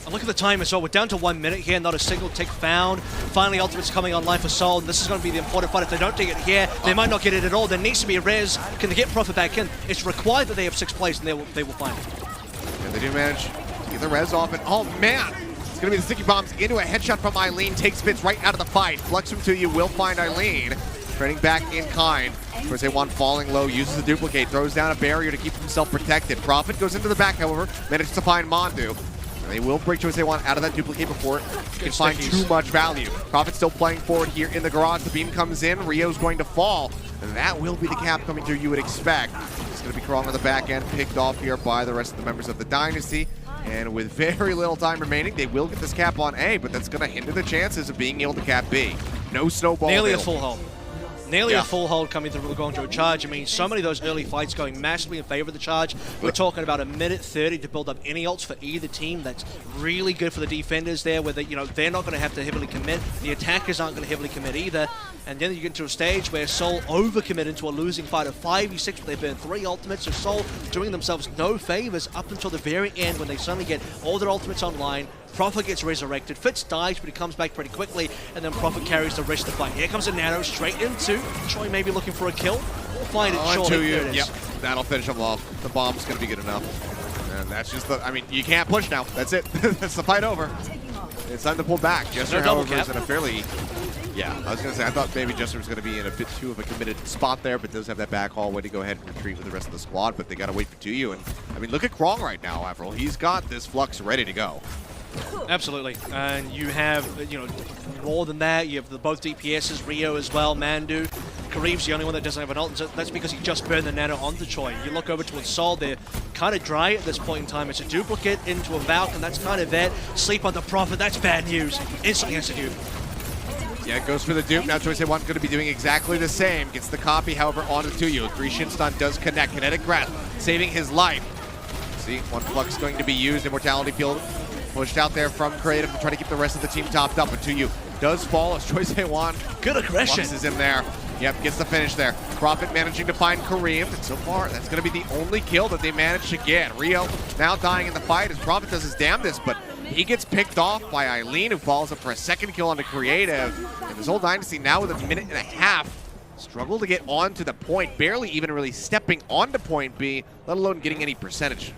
And look at the time as well. We're down to 1 minute here, not a single tick found. Finally, ultimate's coming online for Seoul, and this is going to be the important fight. If they don't take it here, they might not get it at all. There needs to be a res. Can they get Prophet back in? It's required that they have 6 plays, and they will find it.
And they do manage to get the res off, and oh man! It's going to be the sticky bombs into a headshot from Eileen. Takes Spitz right out of the fight. Flux from 2U will find Eileen. Training back in kind. First A1 falling low, uses the duplicate, throws down a barrier to keep himself protected. Prophet goes into the back, however, manages to find Mondu. And they will break choice A1 out of that duplicate before it can find too much value. Prophet still playing forward here in the garage. The beam comes in, Rio's going to fall. And that will be the cap coming through you would expect. It's going to be Krong on the back end, picked off here by the rest of the members of the Dynasty. And with very little time remaining, they will get this cap on A, but that's going to hinder the chances of being able to cap B. No snowball.
Nearly
available.
a full hold. Nearly a full hold coming through the Guangzhou Charge. I mean, so many of those early fights going massively in favor of the Charge. We're talking about a minute 30 to build up any ults for either team. That's really good for the defenders there, where they, they're not going to have to heavily commit. The attackers aren't going to heavily commit either. And then you get into a stage where Seoul overcommit into a losing fight of 5v6, but they burn 3 ultimates. So Seoul doing themselves no favors up until the very end when they suddenly get all their ultimates online. Prophet gets resurrected. Fitz dies, but he comes back pretty quickly, and then Prophet carries the rest of the fight. Here comes a nano straight into Choi, maybe looking for a kill. We'll find it shortly.
Yep, that'll finish him off. The bomb's going to be good enough. And that's just the, I mean, you can't push now. That's it. That's the fight over. It's time to pull back. Jester, however, is in a fairly, I was going to say, I thought maybe Jester was going to be in a bit too of a committed spot there, but does have that back hallway to go ahead and retreat with the rest of the squad, but they got to wait for 2U. And, I mean, look at Krong right now, Avril. He's got this flux ready to go.
Absolutely, and you have, more than that. You have both DPSs, Rio as well, Mandu. Kareem's the only one that doesn't have an ult, and that's because he just burned the nano onto Choi. You look over towards Seoul, they're kind of dry at this point in time. It's a duplicate into a Valk, that's kind of it. Sleep on the Prophet, that's bad news. Instantly has to dupe.
Yeah, it goes for the dupe. Now Choice A1 going to be doing exactly the same. Gets the copy, however, onto 2U. 3 Shin Stun does connect. Kinetic Grasp, saving his life. See, 1 Flux going to be used. Immortality Field pushed out there from Creative to try to keep the rest of the team topped up, but 2U does fall as Choice A1.
Good aggression.
Flux is in there. Yep, gets the finish there. Prophet managing to find Kareem, and so far that's going to be the only kill that they managed to get. Rio now dying in the fight as Prophet does his damnedest, but he gets picked off by Eileen, who follows up for a second kill onto Creative. And this whole Dynasty now with a minute and a half struggle to get onto the point, barely even really stepping onto point B, let alone getting any percentage.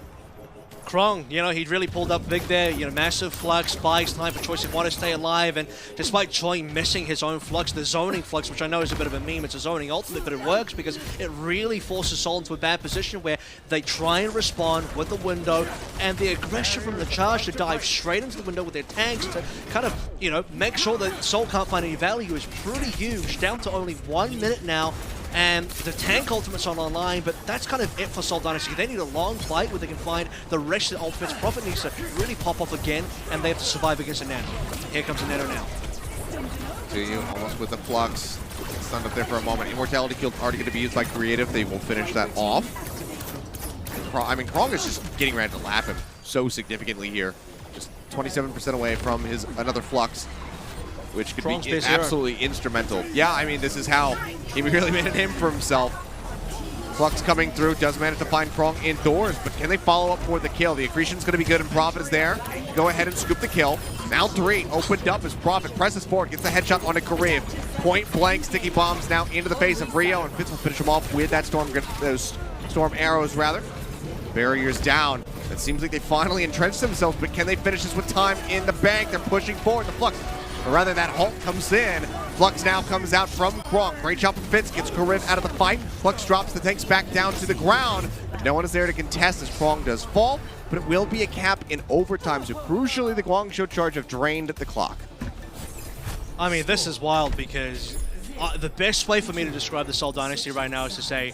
Krong, he really pulled up big there. Massive flux, buys time for Choice A1 to stay alive, and despite Choi missing his own flux, the zoning flux, which I know is a bit of a meme, it's a zoning ultimate, but it works because it really forces Seoul into a bad position where they try and respond with the window, and the aggression from the Charge to dive straight into the window with their tanks to kind of, make sure that Seoul can't find any value is pretty huge. Down to only 1 minute now. And the tank ultimate's on online, but that's kind of it for Seoul Dynasty. They need a long fight where they can find the rest of the ultimates. Prophet needs to really pop off again, and they have to survive against a nano. Here comes a nano now.
2U almost with the flux. Stunned up there for a moment. Immortality Field already going to be used by Creative. They will finish that off. Krong is just getting ready to lap him so significantly here. Just 27% away from his another flux, which could be absolutely instrumental. Yeah, this is how he really made a name for himself. Flux coming through, does manage to find Krong indoors, but can they follow up for the kill? The accretion's going to be good, and Prophet is there. Go ahead and scoop the kill. Now 3, opened up as Prophet presses forward, gets the headshot onto Kareem. Point blank, sticky bombs now into the face of Rio, and Fitz will finish him off with that those storm arrows, rather. Barriers down. It seems like they finally entrenched themselves, but can they finish this with time in the bank? They're pushing forward. The Flux, or rather that halt comes in. Flux now comes out from Krong. Great job from Fitz, gets Karim out of the fight. Flux drops the tanks back down to the ground. But no one is there to contest as Krong does fall, but it will be a cap in overtime. So crucially, the Guangzhou Charge have drained the clock.
This is wild because the best way for me to describe the Seoul Dynasty right now is to say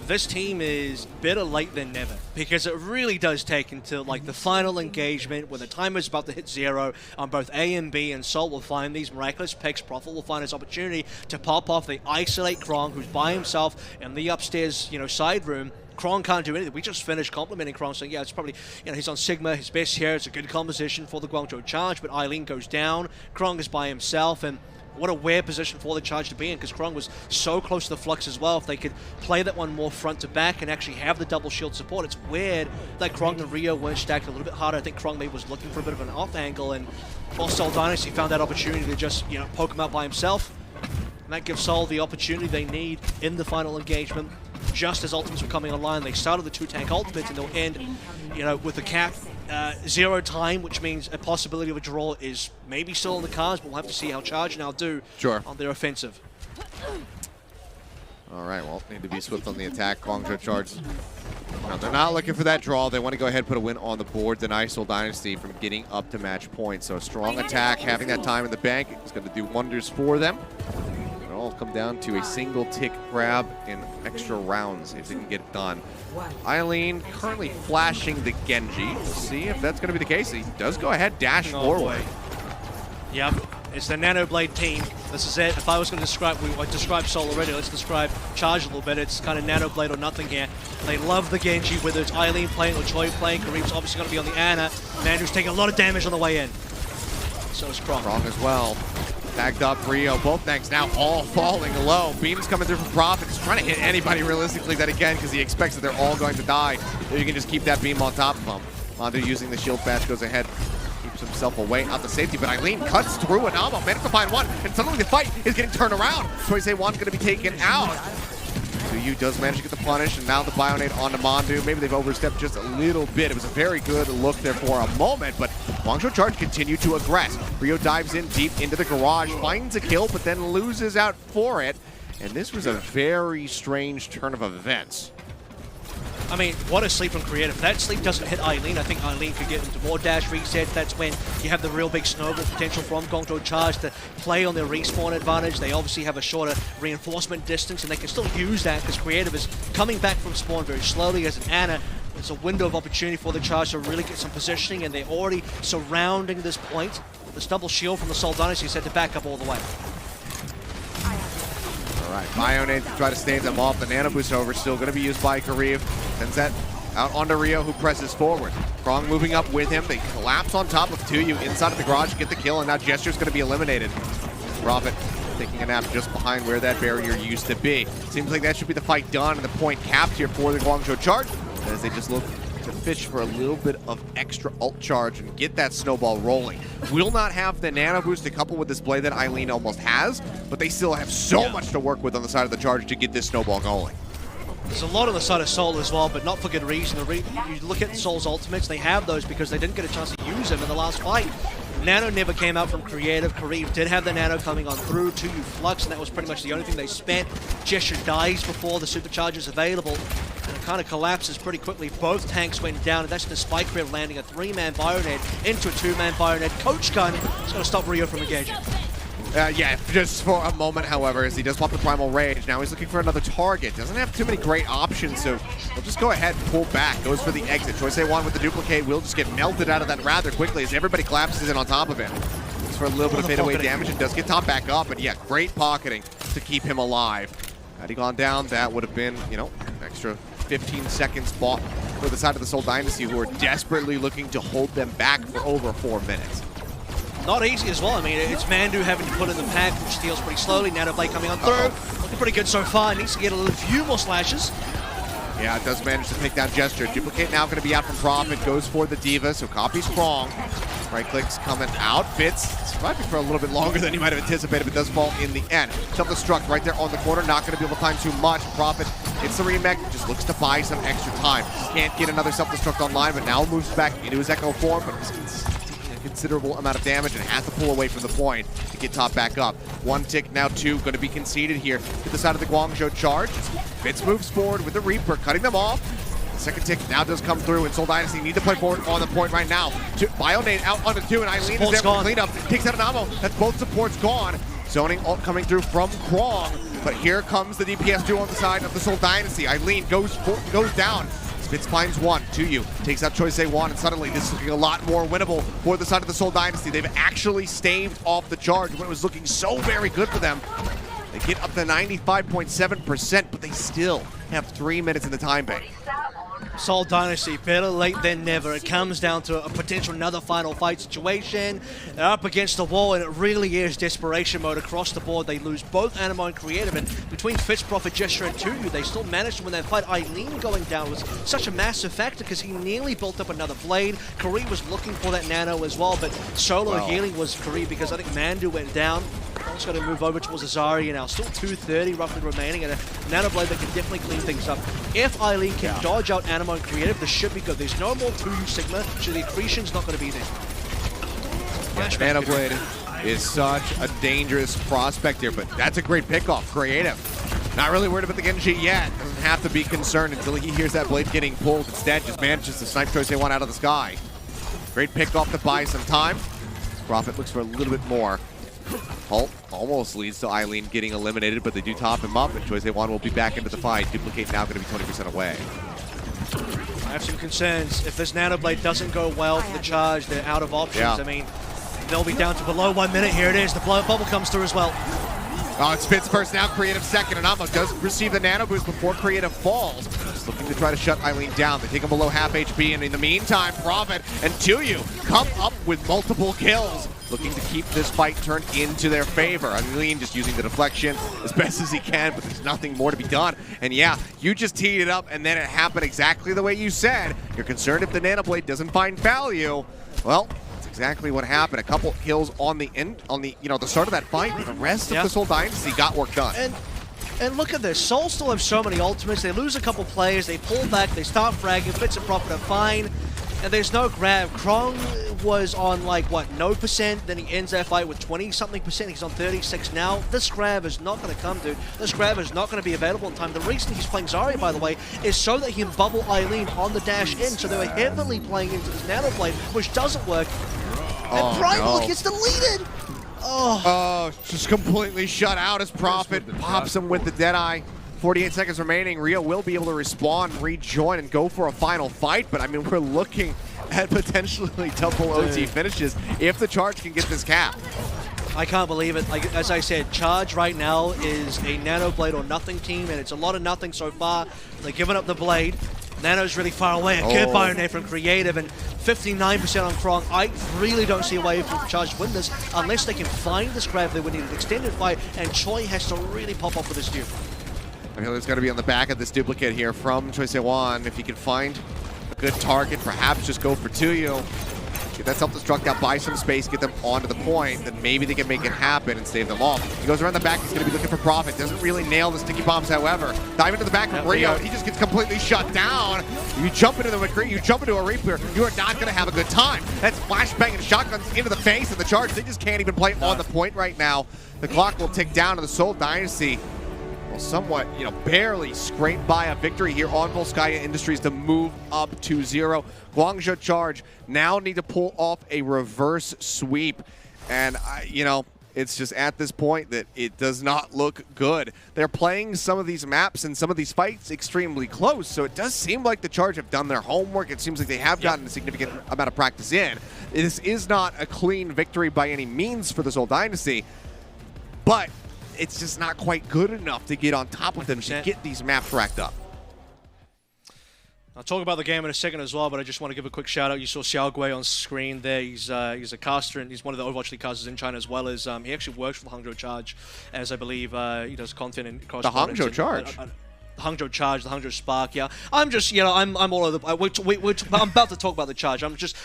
this team is better late than never, because it really does take until like the final engagement when the timer's about to hit 0 on both A and B, and Seoul will find these miraculous picks. Prophet will find his opportunity to pop off. They isolate Krong, who's by himself in the upstairs, side room. Krong can't do anything. We just finished complimenting Krong, saying, yeah, it's probably, he's on Sigma, his best here. It's a good composition for the Guangzhou Charge, but Eileen goes down. Krong is by himself, and what a weird position for the Charge to be in, because Krong was so close to the Flux as well. If they could play that one more front to back and actually have the double shield support, it's weird that Krong and Rio weren't stacked a little bit harder. I think Krong maybe was looking for a bit of an off angle, and Seoul Dynasty found that opportunity to just, poke him out by himself. And that gives Seoul the opportunity they need in the final engagement. Just as ultimates were coming online, they started the 2-tank ultimates, and they'll end, with the cap 0 time, which means a possibility of a draw is maybe still in the cards, but we'll have to see how Charge now do on their offensive.
All right, well, need to be swift on the attack. Guangzhou Charge. No, they're not looking for that draw. They want to go ahead and put a win on the board, deny Seoul Dynasty from getting up to match point. So a strong attack, having that time in the bank is going to do wonders for them. It'll all come down to a single tick grab in extra rounds if they can get it done. Eileen currently flashing the Genji. We'll see if that's going to be the case. He does go ahead, dash forward.
Yep, it's the Nano Blade team. This is it. If I was going to describe, I described Seoul already, let's describe Charge a little bit. It's kind of Nano Blade or nothing here. They love the Genji, whether it's Eileen playing or Choi playing. Kareem's obviously going to be on the Ana. Mandu's taking a lot of damage on the way in. So is Krong.
Krong as well. Tagged up Rio, both tanks now all falling low. Beam's coming through from Prophet. He's trying to hit anybody realistically that he can, because he expects that they're all going to die. If you can just keep that beam on top of him. Mandu using the shield patch goes ahead, keeps himself away out the safety, but Eileen cuts through Anamo, managed to find one, and suddenly the fight is getting turned around. Toisei Wan's going to be taken out. Yu does manage to get the punish, and now the Bionade onto Mandu. Maybe they've overstepped just a little bit. It was a very good look there for a moment, but Guangzhou Charge continued to aggress. Rio dives in deep into the garage, finds a kill, but then loses out for it. And this was a very strange turn of events.
I mean, what a sleep from Creative. If that sleep doesn't hit Eileen, I think Eileen could get into more dash resets. That's when you have the real big snowball potential from Guangzhou Charge to play on their respawn advantage. They obviously have a shorter reinforcement distance, and they can still use that because Creative is coming back from spawn very slowly as an Ana. It's a window of opportunity for the Charge to really get some positioning, and they're already surrounding this point. This double shield from the Seoul Dynasty is set to back up all the way.
All right, Bionade to try to stave them off. The Nano Boost over, still going to be used by Kareev. Sends that out onto Rio, who presses forward. Krong moving up with him. They collapse on top of Tuyu inside of the garage, get the kill, and now Gesture's going to be eliminated. Prophet taking a nap just behind where that barrier used to be. Seems like that should be the fight done, and the point capped here for the Guangzhou Charge, as they just look to fish for a little bit of extra ult charge and get that snowball rolling. Will not have the Nano Boost to couple with this play that Eileen almost has, but they still have so much to work with on the side of the Charge to get this snowball going.
There's a lot on the side of Seoul as well, but not for good reason. You look at Seoul's ultimates, they have those because they didn't get a chance to use them in the last fight. Nano never came out from Creative. Kareev did have the Nano coming on through to you Flux, and that was pretty much the only thing they spent. Gesture dies before the supercharge is available, and it kind of collapses pretty quickly. Both tanks went down, and that's despite Creative landing a 3-man Bionade into a 2-man Bionade. Coach Gun is going to stop Rio from engaging.
Yeah, just for a moment, however, as he does pop the Primal Rage. Now he's looking for another target. Doesn't have too many great options, so he'll just go ahead and pull back. Goes for the exit. Toisei Wan with the duplicate will just get melted out of that rather quickly as everybody collapses in on top of him. Just for a little bit of fadeaway damage, and does get top back up, and yeah, great pocketing to keep him alive. Had he gone down, that would have been, an extra 15 seconds bought for the side of the Seoul Dynasty, who are desperately looking to hold them back for over 4 minutes.
Not easy as well. I mean, it's Mandu having to put in the pack, which steals pretty slowly. Nano Blade coming on through. Looking pretty good so far. Needs to get a few more slashes.
Yeah, it does manage to take down Gesture. Duplicate now going to be out from Prophet. Goes for the Diva, so copies Krong. Right clicks coming out. Fits. Surviving for a little bit longer than he might have anticipated, but does fall in the end. Self-destruct right there on the corner. Not going to be able to time too much. Prophet hits the remake. Just looks to buy some extra time. Can't get another self-destruct online, but now moves back into his Echo form. But considerable amount of damage and has to pull away from the point to get top back up. 1 tick, now 2, going to be conceded here to the side of the Guangzhou Charge. Fitz moves forward with the Reaper, cutting them off. The second tick now does come through, and Seoul Dynasty need to play forward on the point right now. Bionade out onto 2, and Eileen is there for cleanup. Takes out an ammo. That's both supports gone. Zoning ult coming through from Kwong, but here comes the DPS duo on the side of the Seoul Dynasty. Eileen goes down. Spitz finds one. Tuyu takes out Choice A1, and suddenly this is looking a lot more winnable for the side of the Seoul Dynasty. They've actually staved off the charge when it was looking so very good for them. They get up to 95.7%, but they still have 3 minutes in the time bank.
Seoul Dynasty, better late than never. It comes down to a potential another final fight situation. They're up against the wall, and it really is desperation mode across the board. They lose both Animo and Creative, and between Fitz, Prophet, Gesture, and Tuyu, they still managed to win that fight. Eileen going down was such a massive factor because he nearly built up another blade. Kari was looking for that nano as well, but solo healing was Kari because I think Mandu went down. Just got to move over towards Azari now. Still 230 roughly remaining, and a nano blade that can definitely clean things up. If Eileen can dodge out Animo and Creative, this should be good. There's no more 2U Sigma, so the accretion's not going to be there.
Nano blade is such a dangerous prospect here, but that's a great pickoff. Creative. Not really worried about the Genji yet. Doesn't have to be concerned until he hears that blade getting pulled. Instead, just manages to snipe Choice A1 out of the sky. Great pickoff to buy some time. Prophet looks for a little bit more. Ult almost leads to Eileen getting eliminated, but they do top him up, and Choice A1 will be back into the fight. Duplicate now going to be 20% away.
I have some concerns. If this nano blade doesn't go well for the charge, they're out of options. I mean, they'll be down to below 1 minute. Here it is. The bubble comes through as well.
Oh, it's Spitz first, now Creative second, and Amo does receive the nano boost before Creative falls. Just looking to try to shut Eileen down. They take him below half HP, and in the meantime, Prophet and Tuyu come up with multiple kills, looking to keep this fight turned into their favor. Eileen just using the deflection as best as he can, but there's nothing more to be done. And yeah, you just teed it up, and then it happened exactly the way you said. You're concerned if the nanoblade doesn't find value. Well, that's exactly what happened. A couple kills on the end, the start of that fight. The rest of the Seoul Dynasty got work done.
And look at this. Seoul still have so many ultimates. They lose a couple players. They pull back. They start fragging. Fitz and Prophet are fine. And there's no grab. Krong was on no percent. Then he ends that fight with 20-something percent. He's on 36 now. This grab is not going to come, dude. This grab is not going to be available in time. The reason he's playing Zarya, by the way, is so that he can bubble Eileen on the dash in. So they were heavily playing into this nano blade, which doesn't work. And Primal gets deleted.
Oh, just completely shut out as Prophet pops him with the Deadeye. 48 seconds remaining. Rio will be able to respawn, rejoin, and go for a final fight. But I mean, we're looking at potentially double OT finishes if the Charge can get this cap.
I can't believe it. As I said, Charge right now is a nano blade or nothing team, and it's a lot of nothing so far. They're giving up the blade. Nano's really far away. A good fire there from Creative, and 59% on Krong. I really don't see a way for Charge to win this unless they can find this grab. They would need an extended fight, and Choi has to really pop off with this dude.
He's going to be on the back of this duplicate here from Choice A1. If he can find a good target, perhaps just go for Tuyu. Get that self-destruct out, buy some space, get them onto the point, then maybe they can make it happen and save them off. He goes around the back, he's going to be looking for Prophet. Doesn't really nail the sticky bombs, however. Dive into the back of Rio, and he just gets completely shut down. You jump into the McCree, you jump into a Reaper, you are not going to have a good time. That's flashbanging shotguns into the face, and the Charge, they just can't even play on the point right now. The clock will tick down to the Seoul Dynasty. Well, somewhat, barely scraped by a victory here on Volskaya Industries to move up to 0. Guangzhou Charge now need to pull off a reverse sweep. And, it's just at this point that it does not look good. They're playing some of these maps and some of these fights extremely close, so it does seem like the Charge have done their homework. It seems like they have gotten a significant amount of practice in. This is not a clean victory by any means for the Seoul Dynasty, but it's just not quite good enough to get on top of them to get these maps racked up.
I'll talk about the game in a second as well, but I just want to give a quick shout out. You saw Xiao Gui on screen there. He's a caster, and he's one of the Overwatch League casters in China, as well as he actually works for the Hangzhou Charge, as I believe he does content in cross.
The Hangzhou Charge.
Hangzhou Charge, the Hangzhou Spark. Yeah, I'm just I'm all over. I'm about to talk about the Charge. I'm just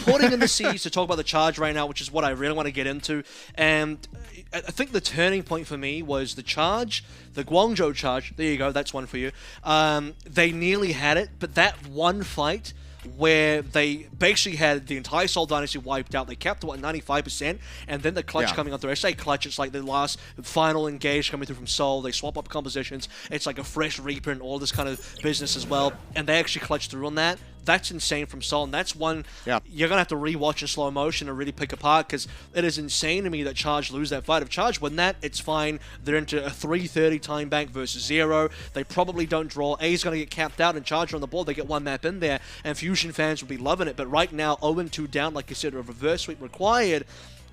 putting in the seas to talk about the Charge right now, which is what I really want to get into. And I think the turning point for me was the Charge, the Guangzhou Charge. There you go, that's one for you. They nearly had it, but that one fight where they basically had the entire Seoul Dynasty wiped out. They kept at 95%, and then the clutch coming on through. I say clutch, it's like the last final engage coming through from Seoul. They swap up compositions. It's like a fresh Reaper and all this kind of business as well, and they actually clutched through on that. That's insane from Seoul, and that's one
Yeah.
you're going to have to rewatch in slow motion and really pick apart, because it is insane to me that Charge lose that fight. If Charge win that, it's fine. They're into a 3:30 time bank versus 0. They probably don't draw. A's going to get capped out, and Charge on the board. They get one map in there, and Fusion fans will be loving it. But right now, 0-2 down, like you said, a reverse sweep required.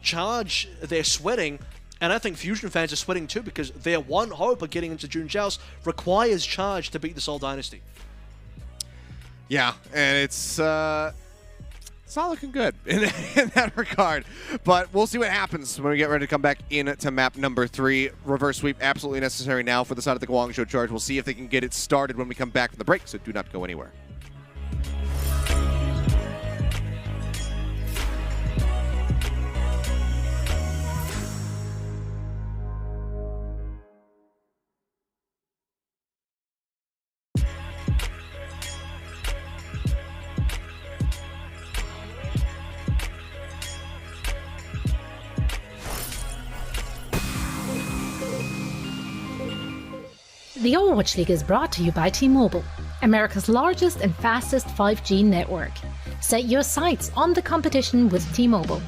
Charge, they're sweating. And I think Fusion fans are sweating too, because their one hope of getting into June Joust requires Charge to beat the Seoul Dynasty.
Yeah, and it's not looking good in that regard. But we'll see what happens when we get ready to come back into map number 3. Reverse sweep absolutely necessary now for the side of the Guangzhou Charge. We'll see if they can get it started when we come back from the break, so do not go anywhere.
The Overwatch League is brought to you by T-Mobile, America's largest and fastest 5G network. Set your sights on the competition with T-Mobile.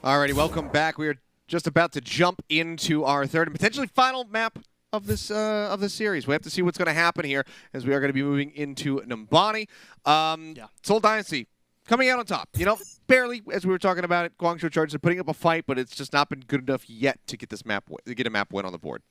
Alrighty, welcome back. We are just about to jump into our third and potentially final map of this series. We have to see what's going to happen here, as we are going to be moving into Numbani. Seoul Dynasty coming out on top. You know, barely, as we were talking about it. Guangzhou Charge are putting up a fight, but it's just not been good enough yet to get this map, to get a map win on the board.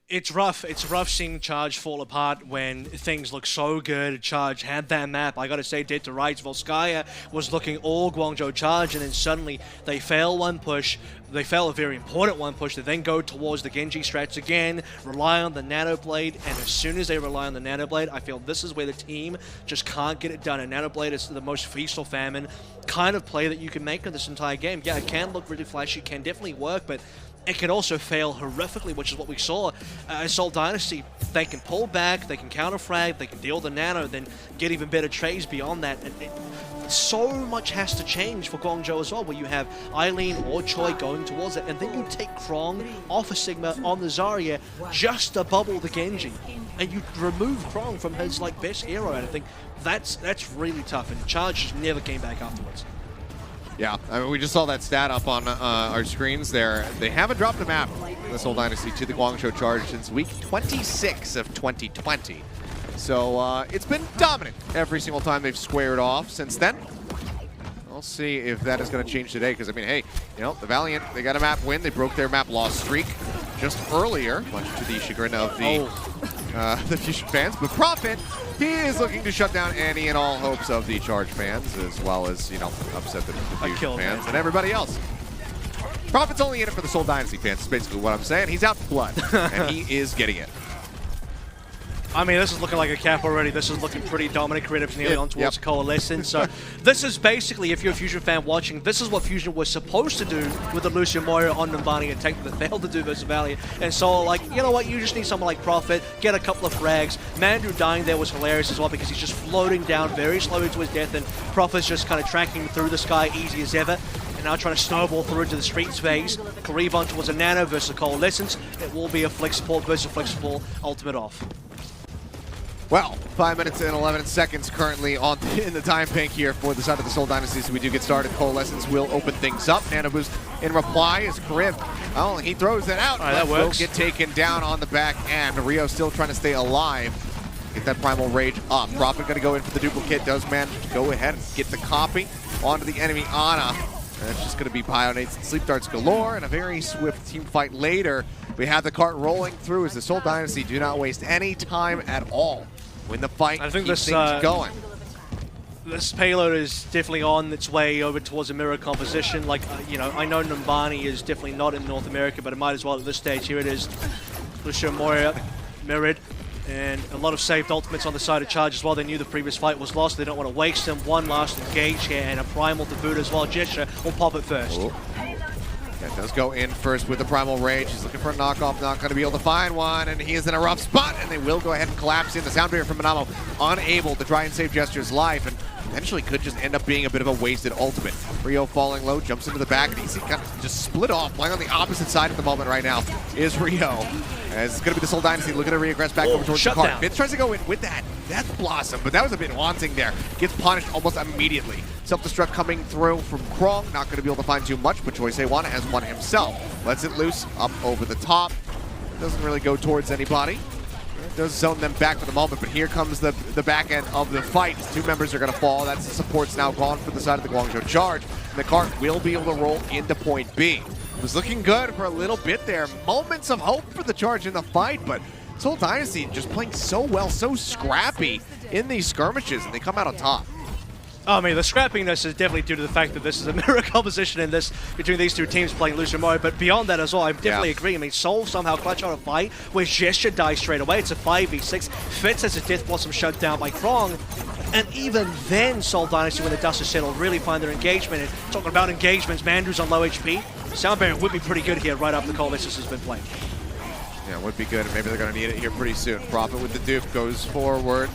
It's rough. It's rough seeing Charge fall apart when things look so good. Charge had that map. I gotta say, dead to rights. Volskaya was looking all Guangzhou Charge, and then suddenly they fail one push. They fail a very important one push. They then go towards the Genji strats again, rely on the Nano Blade, and as soon as they rely on the Nano Blade, I feel this is where the team just can't get it done. And Nano Blade is the most feast or famine kind of play that you can make in this entire game. Yeah, it can look really flashy, can definitely work, but it can also fail horrifically, which is what we saw in Seoul Dynasty. They can pull back, they can counter frag, they can deal the nano, then get even better trades beyond that. And so much has to change for Guangzhou as well, where you have Eileen or Choi going towards it, and then you take Krong off a Sigma on the Zarya just to bubble the Genji, and you remove Krong from his best hero, and I think that's really tough, and Charge just never came back afterwards.
Yeah, I mean, we just saw that stat up on our screens there. They haven't dropped a map in the Seoul Dynasty to the Guangzhou Charge since week 26 of 2020. So it's been dominant every single time they've squared off since then. We'll see if that is going to change today, because, I mean, hey, you know, the Valiant, they got a map win. They broke their map loss streak just earlier, much to the chagrin of the Fusion fans. But Prophet, he is looking to shut down any and all hopes of the Charge fans, as well as, you know, upset the Fusion fans and everybody else. Prophet's only in it for the Seoul Dynasty fans, is basically what I'm saying. He's out for blood, and he is getting it.
I mean, this is looking like a cap already. This is looking pretty dominant. Creative's nearly on towards Coalescence. So this is basically, if you're a Fusion fan watching, this is what Fusion was supposed to do with the Lucio Moira on Numbani and Tank that failed to do versus Valiant. And so, like, you know what? You just need someone like Prophet, get a couple of frags. Mandu dying there was hilarious as well because he's just floating down very slowly to his death, and Prophet's just kind of tracking through the sky easy as ever. And now trying to snowball through into the streets phase. Kareev on towards a Nano versus a Coalescence. It will be a Flex Support versus Flex Support ultimate off.
Well, 5 minutes and 11 seconds currently on in the time bank here for the side of the Seoul Dynasty, so we do get started. Coalescence will open things up. Nano Boost in reply is Kareev. Oh, he throws it out.
That works.
Will get taken down on the back end. Rio still trying to stay alive. Get that Primal Rage up. Prophet going to go in for the duplicate. Does manage to go ahead and get the copy onto the enemy Ana. And it's just going to be Bionates and Sleep Darts galore, and a very swift team fight later. We have the cart rolling through as the Seoul Dynasty do not waste any time at all. Win the fight,
I think
keep things going.
This payload is definitely on its way over towards a mirror composition. Like, you know, I know Numbani is definitely not in North America, but it might as well at this stage. Here it is. Lucio Moira mirrored, and a lot of saved ultimates on the side of Charge as well. They knew the previous fight was lost. They don't want to waste them. One last engage here, and a Primal to boot as well. Gesture will pop it first.
Oh. Yeah, does go in first with the Primal Rage. He's looking for a knockoff, not going to be able to find one, and he is in a rough spot, and they will go ahead and collapse in. The sound barrier from Manamo unable to try and save Gesture's life, and potentially could just end up being a bit of a wasted ultimate. Rio falling low, jumps into the back, and he's kind of just split off. Playing on the opposite side at the moment right now is Rio. As it's going to be the Seoul Dynasty looking to reaggress back over towards the cart. Vince tries to go in with that Death Blossom, but that was a bit wanting there. Gets punished almost immediately. Self-destruct coming through from Krong. Not going to be able to find too much, but Choi Se-wan has one himself. Lets it loose up over the top. Doesn't really go towards anybody. Does zone them back for the moment, but here comes the back end of the fight. Two members are going to fall. That's the support's now gone for the side of the Guangzhou Charge. And the cart will be able to roll into point B. It was looking good for a little bit there. Moments of hope for the Charge in the fight, but Seoul Dynasty just playing so well, so scrappy in these skirmishes, and they come out on top.
I mean, the scrappiness is definitely due to the fact that this is a mirror composition in this between these two teams playing Lucio Moira, but beyond that as well, I definitely agree. I mean, Seoul somehow clutch out a fight where Gesture dies straight away. It's a 5v6. Fitz has a Death Blossom shut down by Krong, and even then, Seoul Dynasty, when the dust is settled, really find their engagement. And talking about engagements, Mandu's on low HP. Sound barrier would be pretty good here right after Coalescence has been played.
Yeah, would be good, and maybe they're going to need it here pretty soon. Prophet with the dupe goes forward.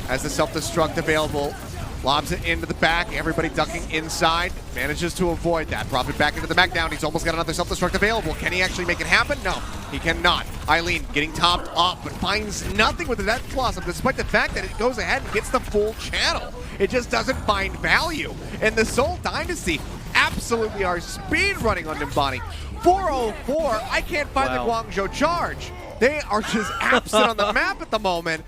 Has the self-destruct available. Lobs it into the back, everybody ducking inside, manages to avoid that. Prophet back into the back down, he's almost got another self-destruct available. Can he actually make it happen? No, he cannot. Eileen getting topped up, but finds nothing with the Death Blossom, despite the fact that it goes ahead and gets the full channel. It just doesn't find value. And the Seoul Dynasty absolutely are speed running on Numbani. 404, I can't find the Guangzhou Charge. They are just absent on the map at the moment.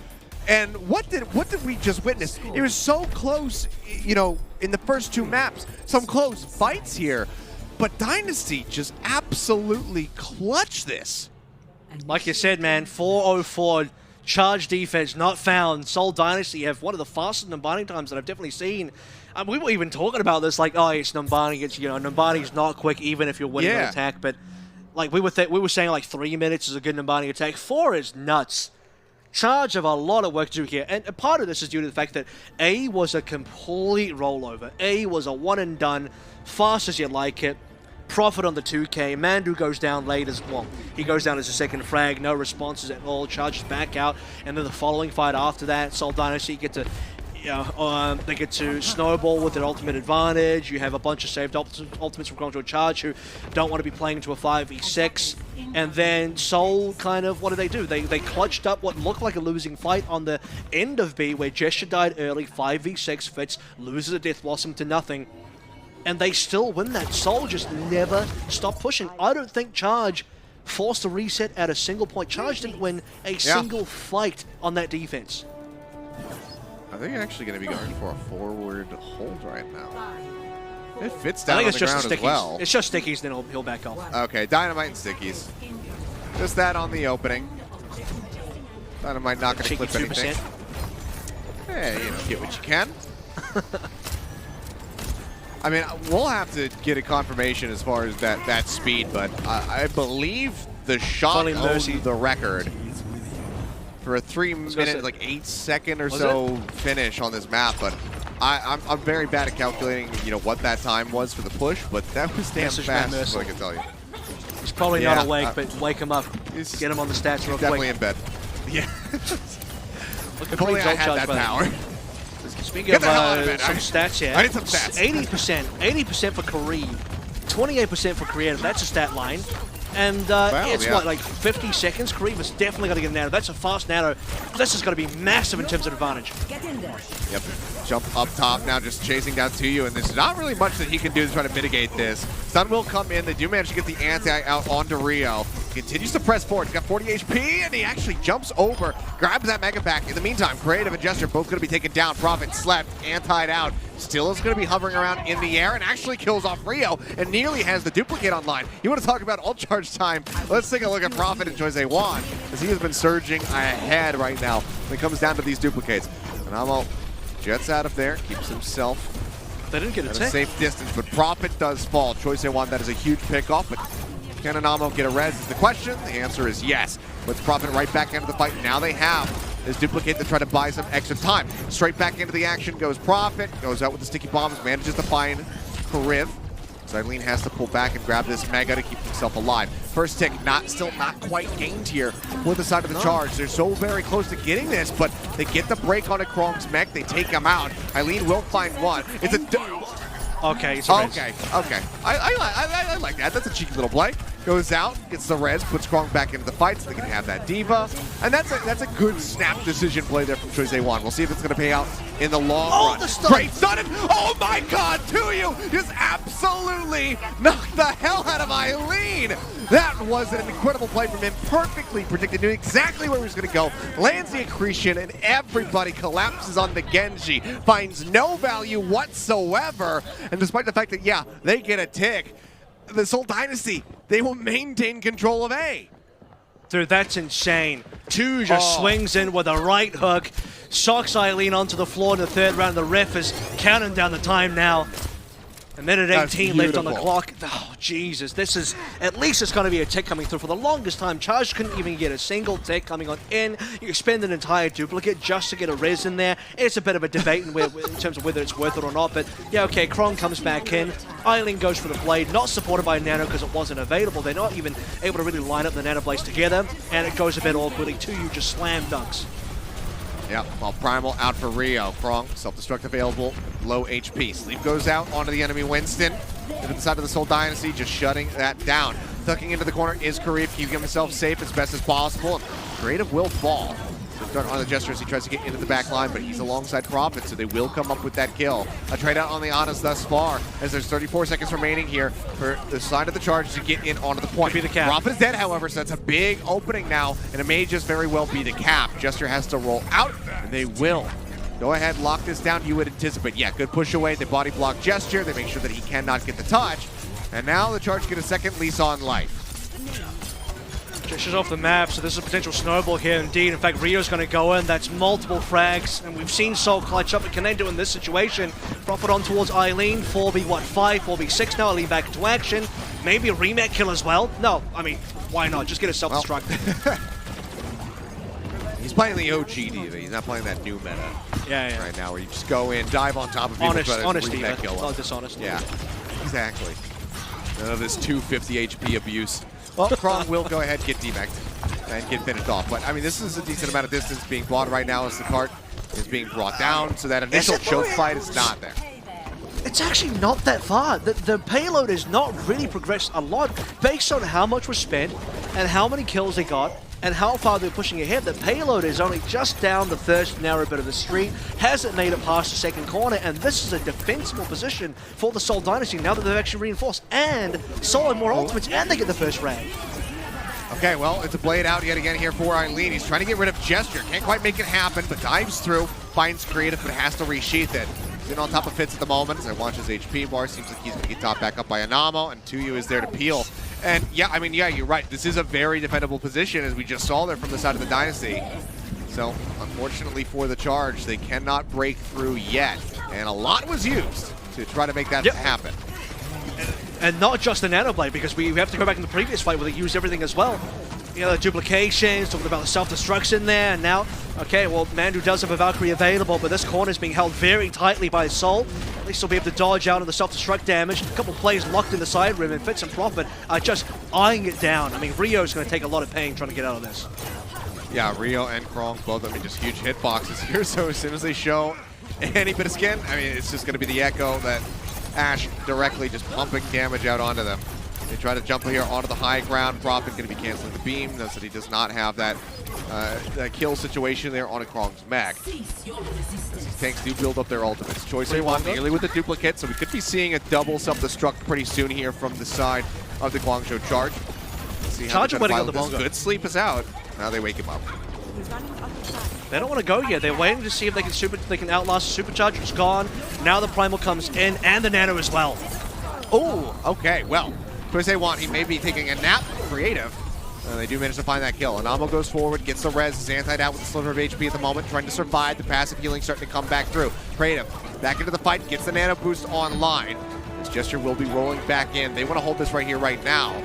And what did we just witness? It was so close, you know, in the first two maps. Some close fights here. But Dynasty just absolutely clutched this.
Like you said, man, 404 Charge defense not found. Seoul Dynasty have one of the fastest Numbani times that I've definitely seen. We were even talking about this, like, oh, it's Numbani. It's, you know, Numbani's not quick even if you're winning an attack. But like we were saying, like 3 minutes is a good Numbani attack. 4 is nuts. Charge have a lot of work to do here, and part of this is due to the fact that A was a complete rollover. A was a one and done, fast as you like it. Prophet on the 2K. Mandu goes down late as well. He goes down as a second frag, no responses at all. Charges back out, and then the following fight after that, Seoul Dynasty get to, you know, they get to snowball with their ultimate advantage. You have a bunch of saved ultimates from Guangzhou Charge who don't want to be playing into a 5v6. And then Seoul kind of, what do? They clutched up what looked like a losing fight on the end of B where Gesture died early, 5v6, Fitz loses a Death Blossom to nothing. And they still win that. Seoul just never stopped pushing. I don't think Charge forced a reset at a single point. Charge didn't win a single fight on that defense.
I think actually going to be going for a forward hold right now. It fits down on the ground as well.
It's just stickies, then he'll back off.
Okay, Dynamite and stickies. Just that on the opening. Dynamite not going to clip anything. Hey, you know, get what you can. I mean, we'll have to get a confirmation as far as that speed, but I believe the shot owns the record for a 3-minute, like 8-second or so finish on this map. But I'm very bad at calculating, you know, what that time was for the push, but that was damn fast, is what I can tell you.
He's probably not awake, but wake him up. Get him on the stats real quick.
Definitely in bed. Yeah.
If
only I had that power.
Speaking of some stats here,
I need some stats.
80% for Kareem, 28% for Creative. That's a stat line. And it's what, like 50 seconds? Kareem is definitely going to get an auto. That's a fast auto. This is going to be massive in terms of advantage.
Yep. Jump up top now, just chasing down to you, and there's not really much that he can do to try to mitigate this. Sun will come in. They do manage to get the anti out onto Rio. Continues to press forward. He's got 40 HP, and he actually jumps over, grabs that Mega back. In the meantime, Creative and Gesture both going to be taken down. Prophet slept, antied out. Still is going to be hovering around in the air and actually kills off Rio and nearly has the duplicate online. You want to talk about ult charge time? Let's take a look at Prophet and Jose Juan, as he has been surging ahead right now when it comes down to these duplicates. And Amo jets out of there, keeps himself
they didn't get
at a safe distance, but Prophet does fall. Choice Juan, that is a huge pickoff, but can Anamo get a res is the question. The answer is yes. Puts Prophet right back into the fight. Now they have this duplicate to try to buy some extra time. Straight back into the action goes Prophet, goes out with the sticky bombs, manages to find Kariv. Eileen has to pull back and grab this Mega to keep himself alive. First tick, still not quite gained here for the side of the charge. They're so very close to getting this, but they get the break on a Krong's mech. They take him out. Eileen will find one. It's a...
Okay, it's a res.
Okay. I like that. That's a cheeky little play. Goes out, gets the res, puts Krong back into the fight so they can have that diva. And that's a good snap decision play there from Jose Juan. We'll see if it's going to pay out in the long run.
The stun.
Great stun! Oh my god, Tuyu just absolutely knocked the hell out of Eileen! That was an incredible play from him, perfectly predicted, knew exactly where he was going to go, lands the accretion, and everybody collapses on the Genji, finds no value whatsoever, and despite the fact that, yeah, they get a tick, the Seoul Dynasty, they will maintain control of A.
Dude, that's insane. Two just swings in with a right hook, socks Eileen onto the floor in the third round. The ref is counting down the time now. A minute 18 left on the clock. Oh, Jesus. This is, at least it's going to be a tick coming through. For the longest time, Charge couldn't even get a single tick coming on in. You spend an entire duplicate just to get a res in there. It's a bit of a debate in terms of whether it's worth it or not. But yeah, okay, Krong comes back in. Eileen goes for the blade, not supported by Nano because it wasn't available. They're not even able to really line up the Nano blades together. And it goes a bit awkwardly. Tuyu just slam dunks.
Yep, while Primal out for Rio. Krong, self-destruct available, low HP. Sleep goes out onto the enemy Winston. To the side of the Seoul Dynasty, just shutting that down. Tucking into the corner is Karif, keeping himself safe as best as possible. Creative will fall. So on the Gesture as he tries to get into the back line, but he's alongside Prophet, so they will come up with that kill. A trade out on the Honest thus far, as there's 34 seconds remaining here for the side of the Charge to get in onto the point.
Be the cap.
Prophet is dead, however, so that's a big opening now, and it may just very well be the cap. Gesture has to roll out, and they will. Go ahead, lock this down, you would anticipate. Yeah, good push away, they body block Gesture, they make sure that he cannot get the touch, and now the Charge get a second lease on life.
Gesture's off the map, so there's a potential snowball here indeed. In fact, Rio's going to go in. That's multiple frags, and we've seen Seoul clutch up, but can they do in this situation? Prophet on towards Eileen, 4v5, 4v6 now. Eileen back into action. Maybe a remake kill as well? No, I mean, why not? Just get a self-destruct.
He's playing the OG diva. He's not playing that new meta right now, where you just go in, dive on top of people,
honest
diva,
kill. Not dishonest.
Yeah, exactly. None of this 250 HP abuse. Well, Krong will go ahead and get debacked and get finished off. But, I mean, this is a decent amount of distance being bought right now as the cart is being brought down, so that initial choke fight is not there.
It's actually not that far. The payload has not really progressed a lot based on how much was spent and how many kills they got and how far they're pushing ahead. The payload is only just down the first narrow bit of the street, hasn't made it past the second corner, and this is a defensible position for the Seoul Dynasty now that they've actually reinforced. And Seoul have more ultimates, and they get the first rag.
Okay, well, it's a blade out yet again here for Eileen. He's trying to get rid of Gesture. Can't quite make it happen, but dives through, finds Creative, but has to resheath it. He's in on top of Fitz at the moment as I watch his HP bar. Seems like he's going to get topped back up by Anamo, and Tuyu is there to peel. And yeah, I mean, yeah, you're right. This is a very defendable position, as we just saw there from the side of the Dynasty. So, unfortunately for the Charge, they cannot break through yet. And a lot was used to try to make that happen.
And not just the Nano Blade, because we have to go back in the previous fight where they used everything as well. You know, the duplications, talking about the self-destruction there, and now, okay, well, Mandu does have a Valkyrie available, but this corner is being held very tightly by Seoul. At least he'll be able to dodge out of the self-destruct damage. A couple of players locked in the side rim, and Fitz and Prophet are just eyeing it down. I mean, Rio's going to take a lot of pain trying to get out of this.
Yeah, Rio and Krong, both, I mean, just huge hitboxes here, so as soon as they show any bit of skin, I mean, it's just going to be the Echo that Ash directly just pumping damage out onto them. They try to jump here onto the high ground. Prophet going to be canceling the beam. Notice that he does not have that kill situation there on a Krong's mech. As these tanks do build up their ultimates. Choice A1 nearly with the duplicate, so we could be seeing a double self-destruct pretty soon here from the side of the Guangzhou Charge. Let's see how
Charge winning on the
this. Good sleep is out. Now they wake him up.
They don't want to go yet. They're waiting to see if they can outlast the supercharger. It's gone. Now the primal comes in, and the nano as well.
Oh, okay. Well, Choice A1, he may be taking a nap. Creative. They do manage to find that kill. Anamo goes forward, gets the res, is antied out with a sliver of HP at the moment, trying to survive. The passive healing starting to come back through. Creative back into the fight, gets the nano boost online. This gesture will be rolling back in. They want to hold this right here, right now.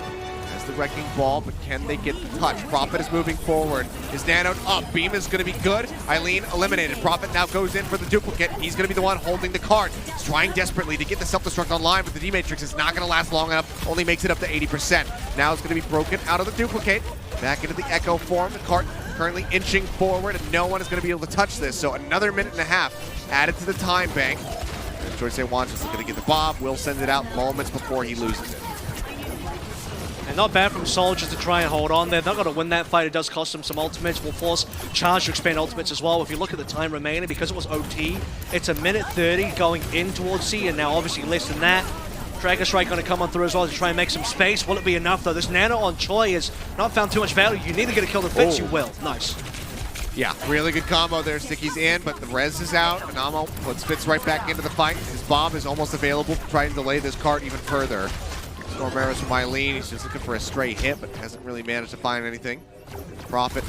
The wrecking ball, but can they get the touch? Prophet is moving forward. Is nanoed up. Beam is going to be good. Eileen eliminated. Prophet now goes in for the duplicate. He's going to be the one holding the card. He's trying desperately to get the self-destruct online, but the D-Matrix is not going to last long enough. Only makes it up to 80%. Now it's going to be broken out of the duplicate. Back into the Echo form. The cart currently inching forward, and no one is going to be able to touch this. So another minute and a half added to the time bank. And Choice A1 is going to get the Bob. Will send it out moments before he loses it.
And not bad from Soldiers to try and hold on there. They're not going to win that fight. It does cost them some ultimates. Will force Charge to expand ultimates as well. If you look at the time remaining, because it was OT, it's a minute 30 going in towards C, and now obviously less than that. Dragon Strike going to come on through as well to try and make some space. Will it be enough, though? This Nano on Choi has not found too much value. You need to get a kill to Fitz, you will. Nice.
Yeah, really good combo there. Sticky's in, but the res is out. Anamo puts Fitz right back into the fight. His bomb is almost available to try and delay this cart even further. Storm arrows from Eileen. He's just looking for a stray hit, but hasn't really managed to find anything. Prophet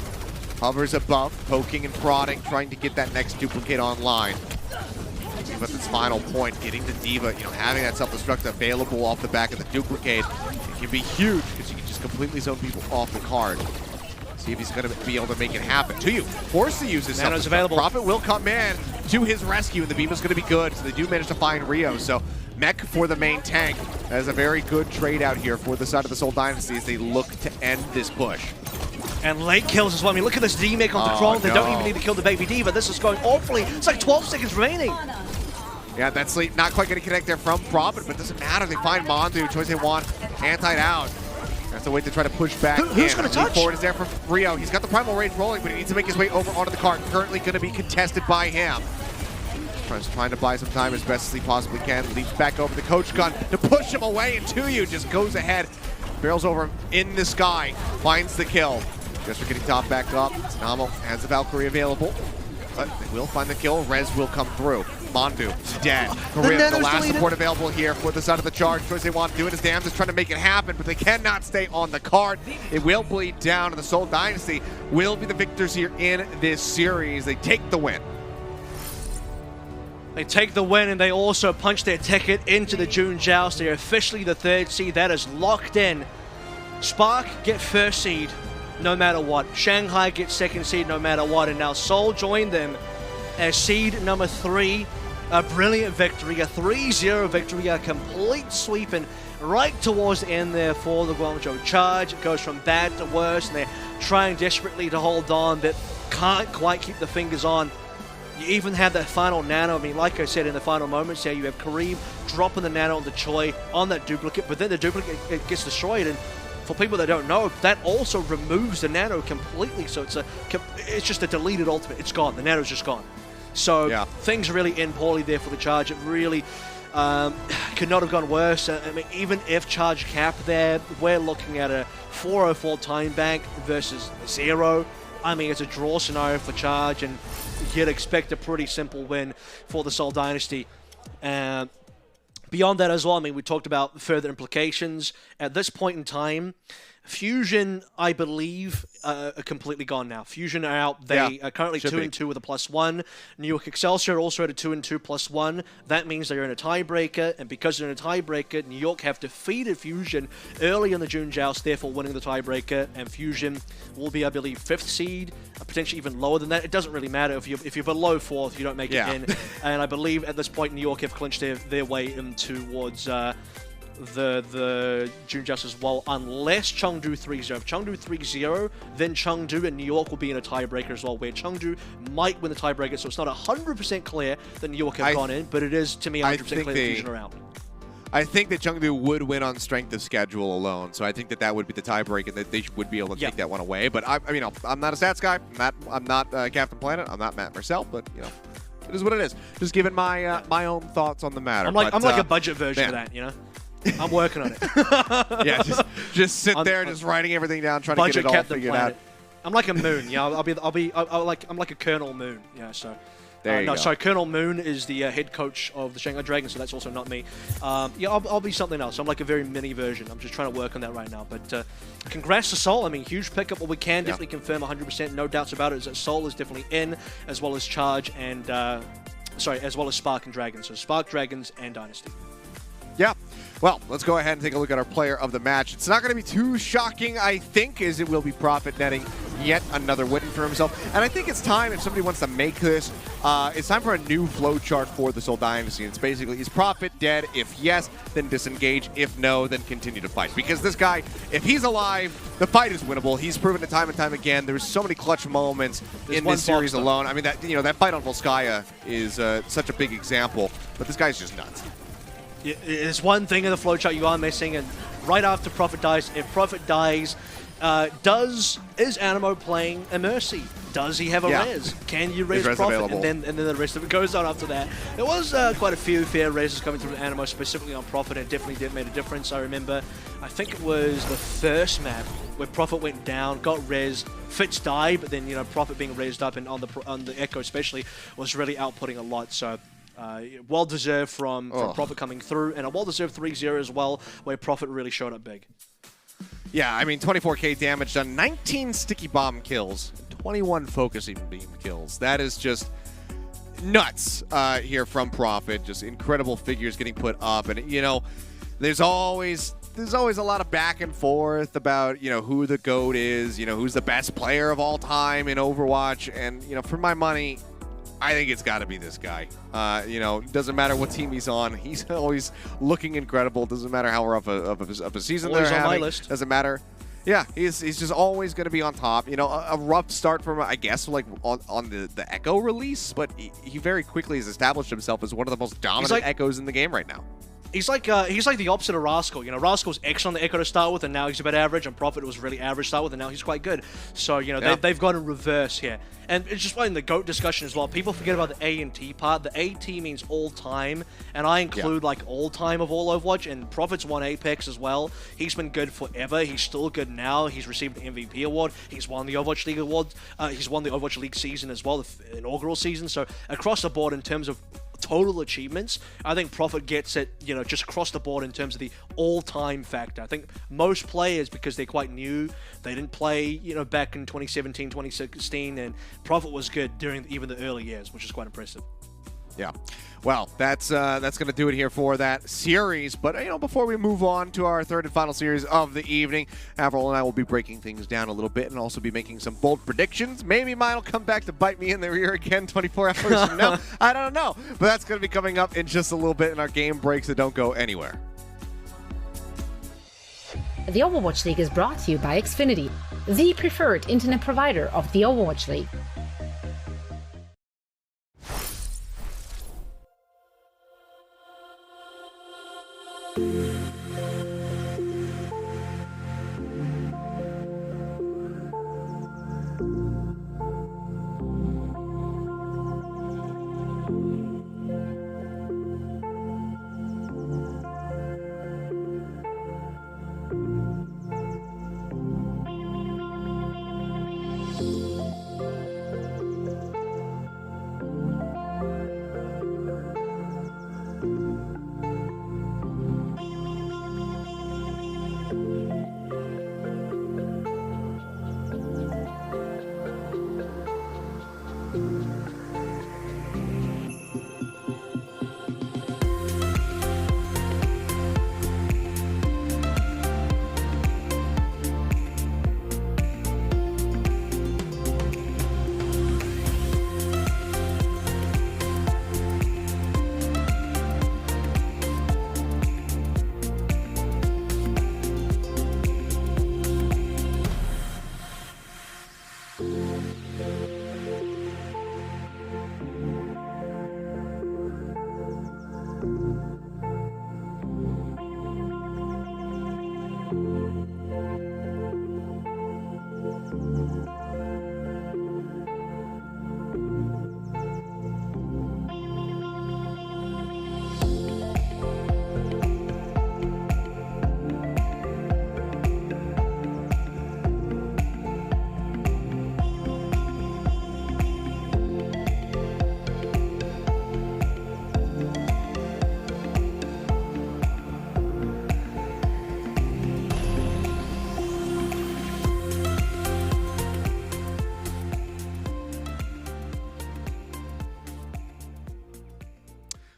hovers above, poking and prodding, trying to get that next duplicate online. But this final point, getting the Diva, you know, having that self-destruct available off the back of the duplicate, it can be huge because you can just completely zone people off the card. See if he's going to be able to make it happen. To you, forced to use his
Nano's available.
Prophet will come in to his rescue, and the beam is going to be good, so they do manage to find Rio. So mech for the main tank. That is a very good trade out here for the side of the Seoul Dynasty as they look to end this push.
And late kills as well. I mean, look at this D-make on the Krong. They don't even need to kill the baby D, but this is going awfully. It's like 12 seconds remaining.
Yeah, that sleep not quite going to connect there from Prophet, but it doesn't matter. They find Mandu. Choice A1 antied out. That's a way to try to push back.
Who's going to touch?
Forward is there from Rio. He's got the primal rage rolling, but he needs to make his way over onto the cart. Currently going to be contested by him. Trying to buy some time as best as he possibly can. Leaps back over the coach gun to push him away, and Tuyu just goes ahead. Barrels over him in the sky. Finds the kill. Just for getting top back up. Namo has the Valkyrie available, but they will find the kill. Rez will come through. Mandu dead. Karim, the last support available here for the side of the Charge. Choice they want doing his damn, just trying to make it happen, but they cannot stay on the card. It will bleed down, and the Seoul Dynasty will be the victors here in this series. They take the win.
They take the win, and they also punch their ticket into the June Joust. They're officially the 3rd seed. That is locked in. Spark get 1st seed no matter what. Shanghai gets 2nd seed no matter what. And now Seoul join them as seed number 3. A brilliant victory, a 3-0 victory, a complete sweep, and right towards the end there for the Guangzhou Charge. It goes from bad to worse, and they're trying desperately to hold on, but can't quite keep the fingers on. You even have that final nano. I mean, like I said, in the final moments there, you have Kareem dropping the nano on the Choi on that duplicate, but then the duplicate gets destroyed, and for people that don't know, that also removes the nano completely, so it's just a deleted ultimate. It's gone. The nano's just gone. So yeah, things really end poorly there for the Charge. It really could not have gone worse. I mean, even if Charge cap there, we're looking at a 404 time bank versus 0. I mean, it's a draw scenario for Charge, and you'd expect a pretty simple win for the Seoul Dynasty. Beyond that as well, I mean, we talked about further implications. At this point in time, Fusion, I believe, are completely gone now. Fusion are out. They are currently 2-2 with a +1. New York Excelsior also at a 2-2 +1. That means they're in a tiebreaker, and because they're in a tiebreaker, New York have defeated Fusion early in the June Joust, therefore winning the tiebreaker, and Fusion will be, I believe, 5th seed, potentially even lower than that. It doesn't really matter if you're below 4th, you don't make it in. And I believe at this point, New York have clinched their way in towards the June Joust as well, unless Chengdu 3-0. If Chengdu 3-0, then Chengdu and New York will be in a tiebreaker as well, where Chengdu might win the tiebreaker, so it's not 100% clear that New York have gone in, but it is, to me, 100% clear that Fusion are out.
I think that Chengdu would win on strength of schedule alone, so I think that would be the tiebreaker, and that they would be able to take that one away. But I mean, I'm not a stats guy. I'm not Captain Planet. I'm not Matt Marcel, but you know, it is what it is. Just giving my my own thoughts on the matter.
I'm like a budget version of that, you know. I'm working on it.
Yeah, just sit there, just writing everything down, trying to get it all figured out.
I'm like a moon, yeah. I'm like a Colonel Moon, yeah. So. Sorry, Colonel Moon is the head coach of the Shanghai Dragons, so that's also not me. Yeah, I'll be something else. I'm like a very mini version. I'm just trying to work on that right now. But congrats to Seoul. I mean, huge pickup. What we can definitely confirm 100%, no doubts about it, is that Seoul is definitely in, as well as Charge and, as well as Spark and Dragons. So Spark, Dragons, and Dynasty.
Yeah. Well, let's go ahead and take a look at our player of the match. It's not going to be too shocking, I think, as it will be Profit netting yet another win for himself. And I think it's time, if somebody wants to make this, it's time for a new flowchart for the Seoul Dynasty. It's basically, is Profit dead? If yes, then disengage. If no, then continue to fight. Because this guy, if he's alive, the fight is winnable. He's proven it time and time again. There's so many clutch moments in this series alone. I mean, that fight on Volskaya is such a big example. But this guy's just nuts.
There's one thing in the flowchart you are missing, and right after Profit dies, if Profit dies, is Animo playing a Mercy? Does he have a res? Can you res Profit? And then the rest of it goes on after that. There was quite a few fair reses coming through Animo, specifically on Profit, and it definitely made a difference. I remember, I think it was the first map where Profit went down, got res, Fitz died, but then Profit being resed up and on the Echo especially was really outputting a lot. So. Well-deserved from Profit coming through, and a well-deserved 3-0 as well, where Profit really showed up big.
Yeah, I mean, 24k damage done, 19 sticky bomb kills, 21 focusing beam kills. That is just nuts here from Profit. Just incredible figures getting put up, and there's always a lot of back and forth about who the GOAT is, who's the best player of all time in Overwatch, and for my money, I think it's got to be this guy. Doesn't matter what team he's on. He's always looking incredible. Doesn't matter how rough of a season they're having. On my list. Doesn't matter. Yeah, he's just always going to be on top. A rough start from, I guess, like on the Echo release, but he very quickly has established himself as one of the most dominant Echoes in the game right now.
He's like the opposite of Rascal. Rascal's excellent on the Echo to start with, and now he's about average. And Profit was really average to start with, and now he's quite good. So they've gone in reverse here, and it's just like in the GOAT discussion as well. People forget about the A and T part. The AT means all time, and I include like all time of all Overwatch. And Profit's won Apex as well. He's been good forever. He's still good now. He's received the MVP award. He's won the Overwatch League award. He's won the Overwatch League season as well, the inaugural season. So across the board in terms of total achievements, I think Profit gets it, just across the board in terms of the all-time factor. I think most players, because they're quite new, they didn't play, back in 2017, 2016, and Profit was good during even the early years, which is quite impressive.
Yeah. Well, that's going to do it here for that series. But, before we move on to our third and final series of the evening, Avril and I will be breaking things down a little bit and also be making some bold predictions. Maybe mine will come back to bite me in the rear again 24 hours from now. I don't know. But that's going to be coming up in just a little bit in our game breaks, so don't go anywhere.
The Overwatch League is brought to you by Xfinity, the preferred internet provider of the Overwatch League.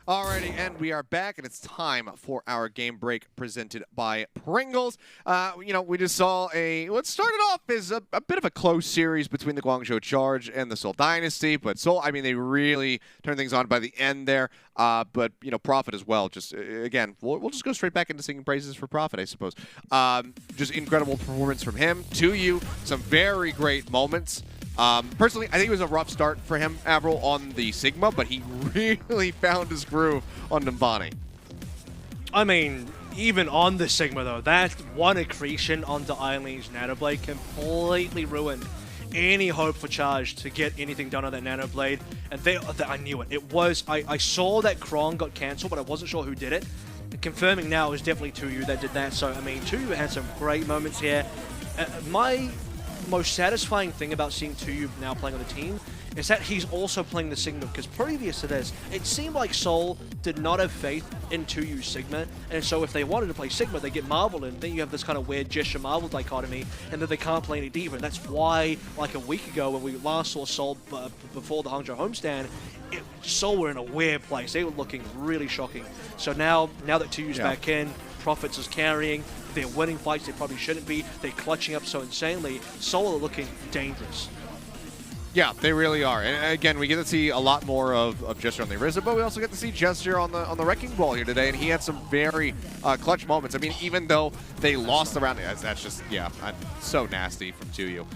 Alrighty, and we are back, and it's time for our game break presented by Pringles. We just saw what started off as a bit of a close series between the Guangzhou Charge and the Seoul Dynasty, but Seoul, I mean, they really turned things on by the end there. But Profit as well. Just again, we'll just go straight back into singing praises for Profit, I suppose. Just incredible performance from him. To you, some very great moments. Personally, I think it was a rough start for him, Avril, on the Sigma, but he really found his groove on Nimbani.
I mean, even on the Sigma, though, that one accretion onto Eileen's Nanoblade completely ruined any hope for Charge to get anything done on that Nanoblade. And I knew it. I saw that Krong got cancelled, but I wasn't sure who did it. Confirming now, it was definitely Tuyu that did that. So, I mean, Tuyu had some great moments here. My most satisfying thing about seeing Tuyu now playing on the team is that he's also playing the Sigma, because previous to this, it seemed like Seoul did not have faith in Tuyu's Sigma, and so if they wanted to play Sigma, they get Marvel, and then you have this kind of weird Gesture-Marvel dichotomy, and then they can't play any D.Va, and that's why, like a week ago, when we last saw Seoul before the Hangzhou homestand, Seoul were in a weird place. They were looking really shocking. So now that Tuyu's back in, Profits is carrying, they're winning fights they probably shouldn't be, they're clutching up so insanely, Seoul are looking dangerous.
Yeah, they really are. And again, we get to see a lot more of Jester on the Arisa, but we also get to see Jester on the Wrecking Ball here today, and he had some very clutch moments. I mean, even though they lost the round, that's just, so nasty from Tuyu.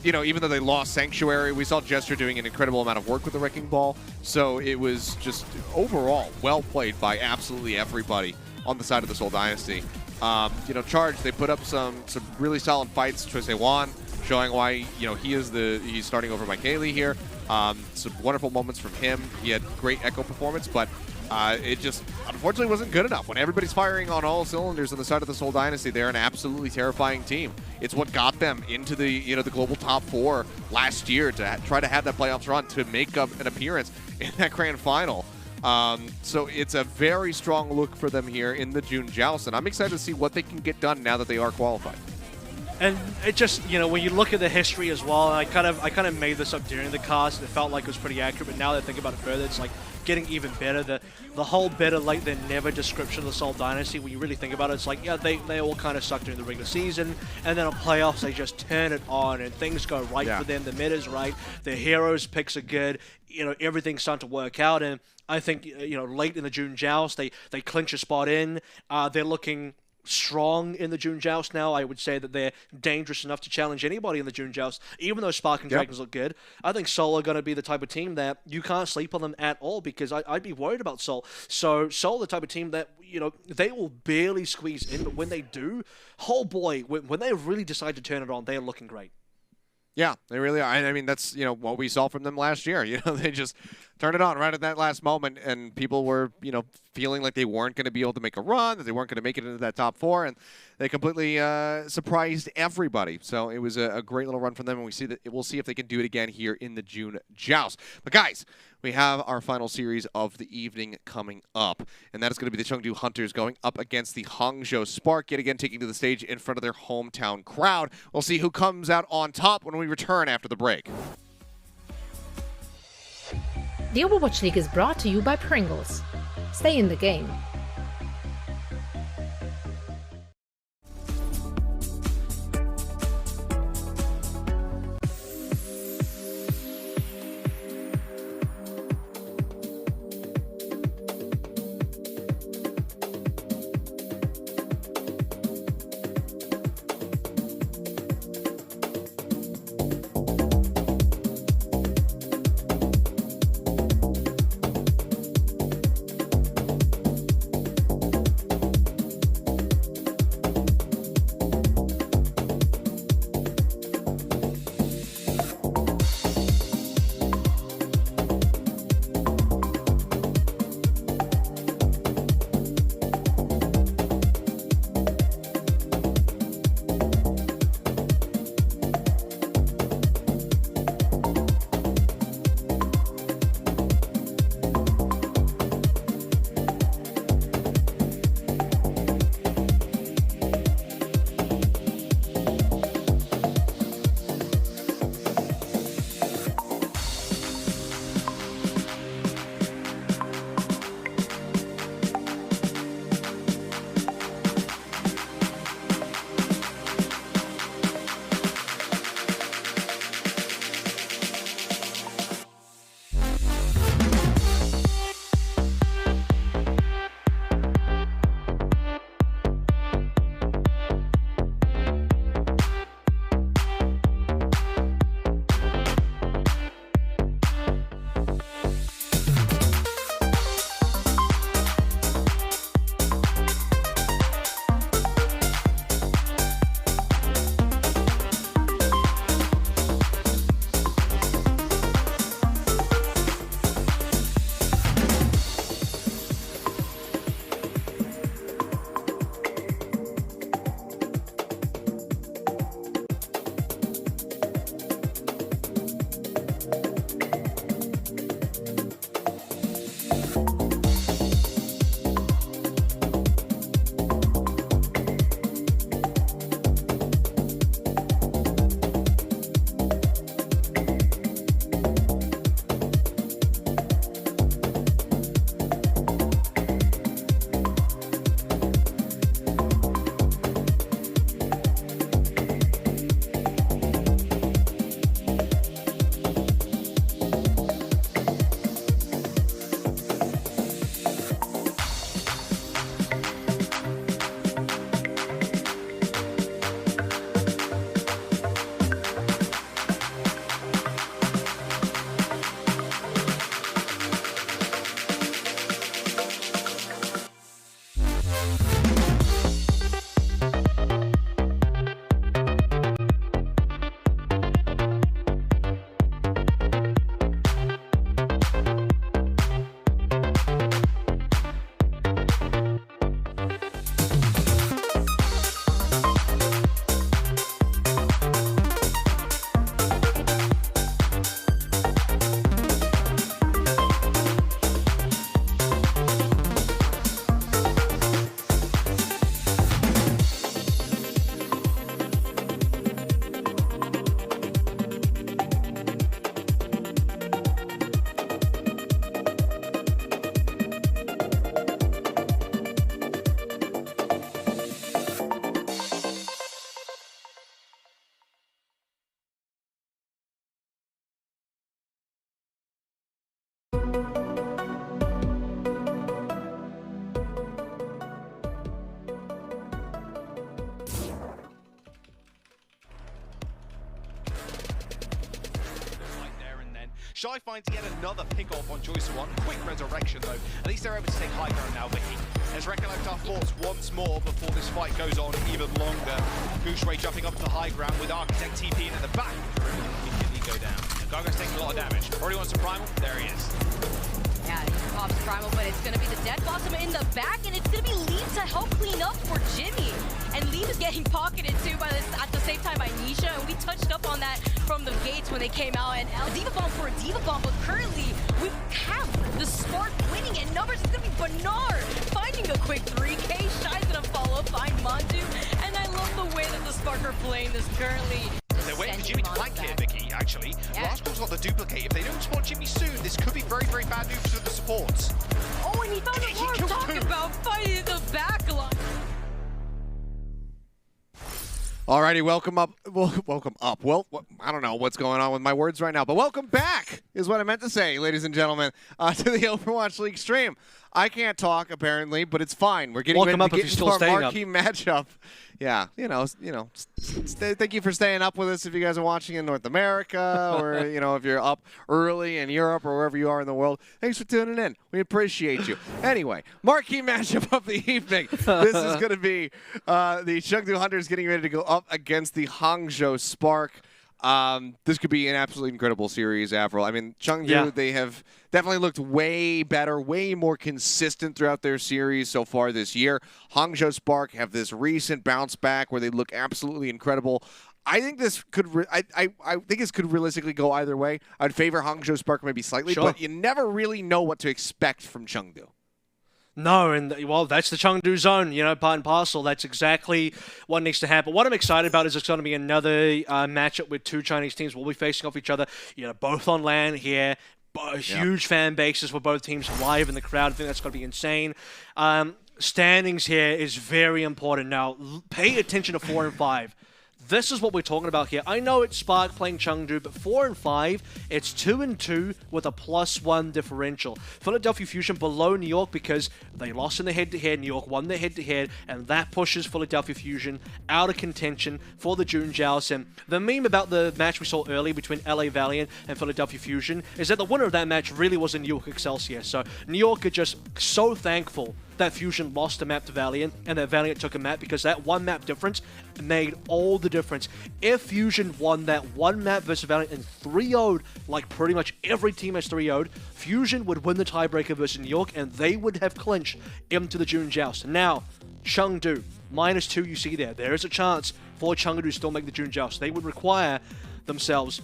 Even though they lost Sanctuary, we saw Jester doing an incredible amount of work with the Wrecking Ball, so it was just overall well played by absolutely everybody on the side of the Seoul Dynasty. Charge, they put up some really solid fights. Choi Wan showing why he's starting over Mike Haley here. Some wonderful moments from him. He had great Echo performance, but it just unfortunately wasn't good enough. When everybody's firing on all cylinders on the side of the Seoul Dynasty, they're an absolutely terrifying team. It's what got them into the the global top 4 last year to try to have that playoffs run to make up an appearance in that grand final. So it's a very strong look for them here in the June Joust, and I'm excited to see what they can get done now that they are qualified.
And it just, when you look at the history as well, I kind of made this up during the cast, and it felt like it was pretty accurate, but now that I think about it further, it's like getting even better. The whole better late than never description of the Seoul Dynasty, when you really think about it, it's like, they all kind of suck during the regular season, and then on playoffs, they just turn it on, and things go right for them. The meta's right, their heroes picks are good, everything's starting to work out, and I think, late in the June Joust, they clinch a spot in, they're looking strong in the June Joust now. I would say that they're dangerous enough to challenge anybody in the June Joust, even though Spark and Dragons look good. I think Seoul are going to be the type of team that you can't sleep on them at all, because I'd be worried about Seoul. So Seoul, the type of team that, they will barely squeeze in, but when they do, oh boy, when they really decide to turn it on, they're looking great.
Yeah, they really are. I mean, that's, what we saw from them last year. They just turned it on right at that last moment, and people were, feeling like they weren't going to be able to make a run, that they weren't going to make it into that top 4, and they completely surprised everybody. So it was a great little run from them, and we'll see if they can do it again here in the June Joust. But guys, we have our final series of the evening coming up, and that is going to be the Chengdu Hunters going up against the Hangzhou Spark, yet again taking to the stage in front of their hometown crowd. We'll see who comes out on top when we return after the break.
The Overwatch League is brought to you by Pringles. Stay in the game.
Shy finds yet another pick-off on Joyce One. Quick resurrection, though. At least they're able to take high ground now, Vicky. Let's recollect our thoughts once more before this fight goes on even longer. Boucheray jumping up to the high ground with Architect TP in at the back. Immediately go down. Gargo's taking a lot of damage. Already wants a primal. There he is.
Yeah, he pops primal, but it's going to be the Dead Blossom in the back, and it's going to be Lee to help clean up for Jimmy. And Lee is getting pocketed too by this at the same time by Nisha, and we touched up on that from the gates when they came out. And a Diva Bomb for a Diva Bomb, but currently we have the Spark winning, and numbers is going to be Bernard finding a quick 3K. Shy's going to follow, find Mandu, and I love the way that the Spark are playing this currently.
They're waiting for Jimmy to flank here, Vicky, actually.
Yeah.
Rascal's got the duplicate. If they don't spawn Jimmy soon, this could be very, very bad news for the supports.
Oh, and he found a Lord talking about fighting the backline.
Alrighty, welcome up. Welcome up. Well, I don't know what's going on with my words right now, but welcome back is what I meant to say, ladies and gentlemen, to the Overwatch League stream. I can't talk apparently, but it's fine. We're getting ready to get into our marquee matchup. Yeah, thank you for staying up with us if you guys are watching in North America or, if you're up early in Europe or wherever you are in the world. Thanks for tuning in. We appreciate you. Anyway, marquee matchup of the evening. This is going to be the Chengdu Hunters getting ready to go up against the Hangzhou Spark. This could be an absolutely incredible series, Avril. I mean, Chengdu, they have definitely looked way better, way more consistent throughout their series so far this year. Hangzhou Spark have this recent bounce back where they look absolutely incredible. I think this could I think this could realistically go either way. I'd favor Hangzhou Spark maybe slightly, but you never really know what to expect from Chengdu.
No, and well, that's the Chengdu zone, part and parcel. That's exactly what needs to happen. What I'm excited about is it's going to be another matchup with two Chinese teams. We'll be facing off each other, both on LAN here. Huge fan bases for both teams live in the crowd. I think that's going to be insane. Standings here is very important. Now, pay attention to 4 and 5. This is what we're talking about here. I know it's Spark playing Chengdu, but 4 and 5, it's 2 and 2 with a +1 differential. Philadelphia Fusion below New York because they lost in the head-to-head. New York won their head-to-head, and that pushes Philadelphia Fusion out of contention for the June Joust. And the meme about the match we saw earlier between LA Valiant and Philadelphia Fusion is that the winner of that match really was in New York Excelsior. So New York are just so thankful that Fusion lost a map to Valiant and that Valiant took a map because that one map difference made all the difference. If Fusion won that one map versus Valiant and 3-0'd, like pretty much every team has 3-0'd, Fusion would win the tiebreaker versus New York and they would have clinched into the June Joust. Now, Chengdu, -2 you see there. There is a chance for Chengdu to still make the June Joust. They would require themselves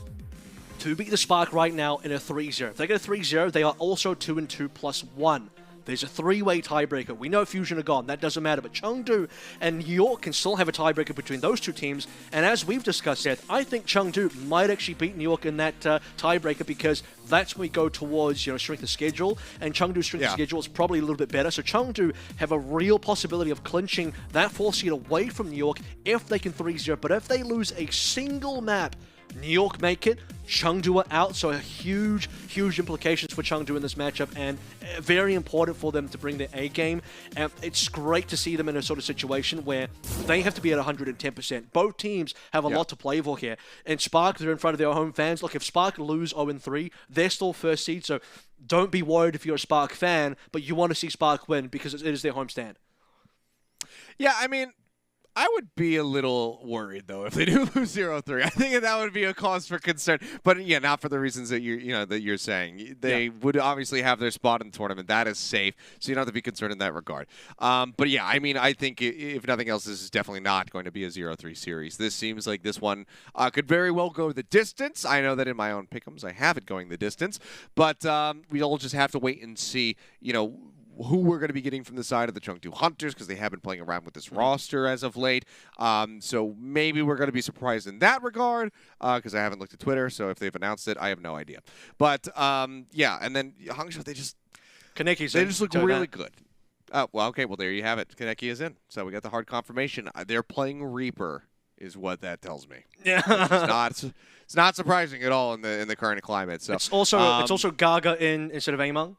to beat the Spark right now in a 3-0. If they get a 3-0, they are also 2 and 2 +1. There's a 3-way tiebreaker. We know Fusion are gone. That doesn't matter. But Chengdu and New York can still have a tiebreaker between those two teams. And as we've discussed, Seth, I think Chengdu might actually beat New York in that tiebreaker because that's when we go towards strength of schedule. And Chengdu's strength of schedule is probably a little bit better. So Chengdu have a real possibility of clinching that 4th seed away from New York if they can 3-0. But if they lose a single map, New York make it, Chengdu are out, so huge implications for Chengdu in this matchup, and very important for them to bring their A game. And it's great to see them in a sort of situation where they have to be at 110%. Both teams have a lot to play for here. And Spark, they're in front of their home fans. Look, if Spark lose 0-3, they're still 1st seed, so don't be worried if you're a Spark fan, but you want to see Spark win because it is their home stand.
Yeah, I mean, I would be a little worried though if they do lose 0-3. I think that would be a cause for concern. But yeah, not for the reasons that you're saying. They would obviously have their spot in the tournament. That is safe, so you don't have to be concerned in that regard. But yeah, I mean, I think if nothing else, this is definitely not going to be a 0-3 series. This seems like this one could very well go the distance. I know that in my own pick'ems, I have it going the distance, but we all just have to wait and see. Who we're going to be getting from the side of the Chengdu Hunters because they have been playing around with this roster as of late. So maybe we're going to be surprised in that regard because I haven't looked at Twitter. So if they've announced it, I have no idea. But yeah, and then Hangzhou, they just look really good. Well, okay, well there you have it. Kaneki is in. So we got the hard confirmation. They're playing Reaper is what that tells me.
Yeah.
It's not surprising at all in the current climate. So
it's also Gaga in instead of Among.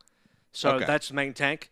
So that's the main tank.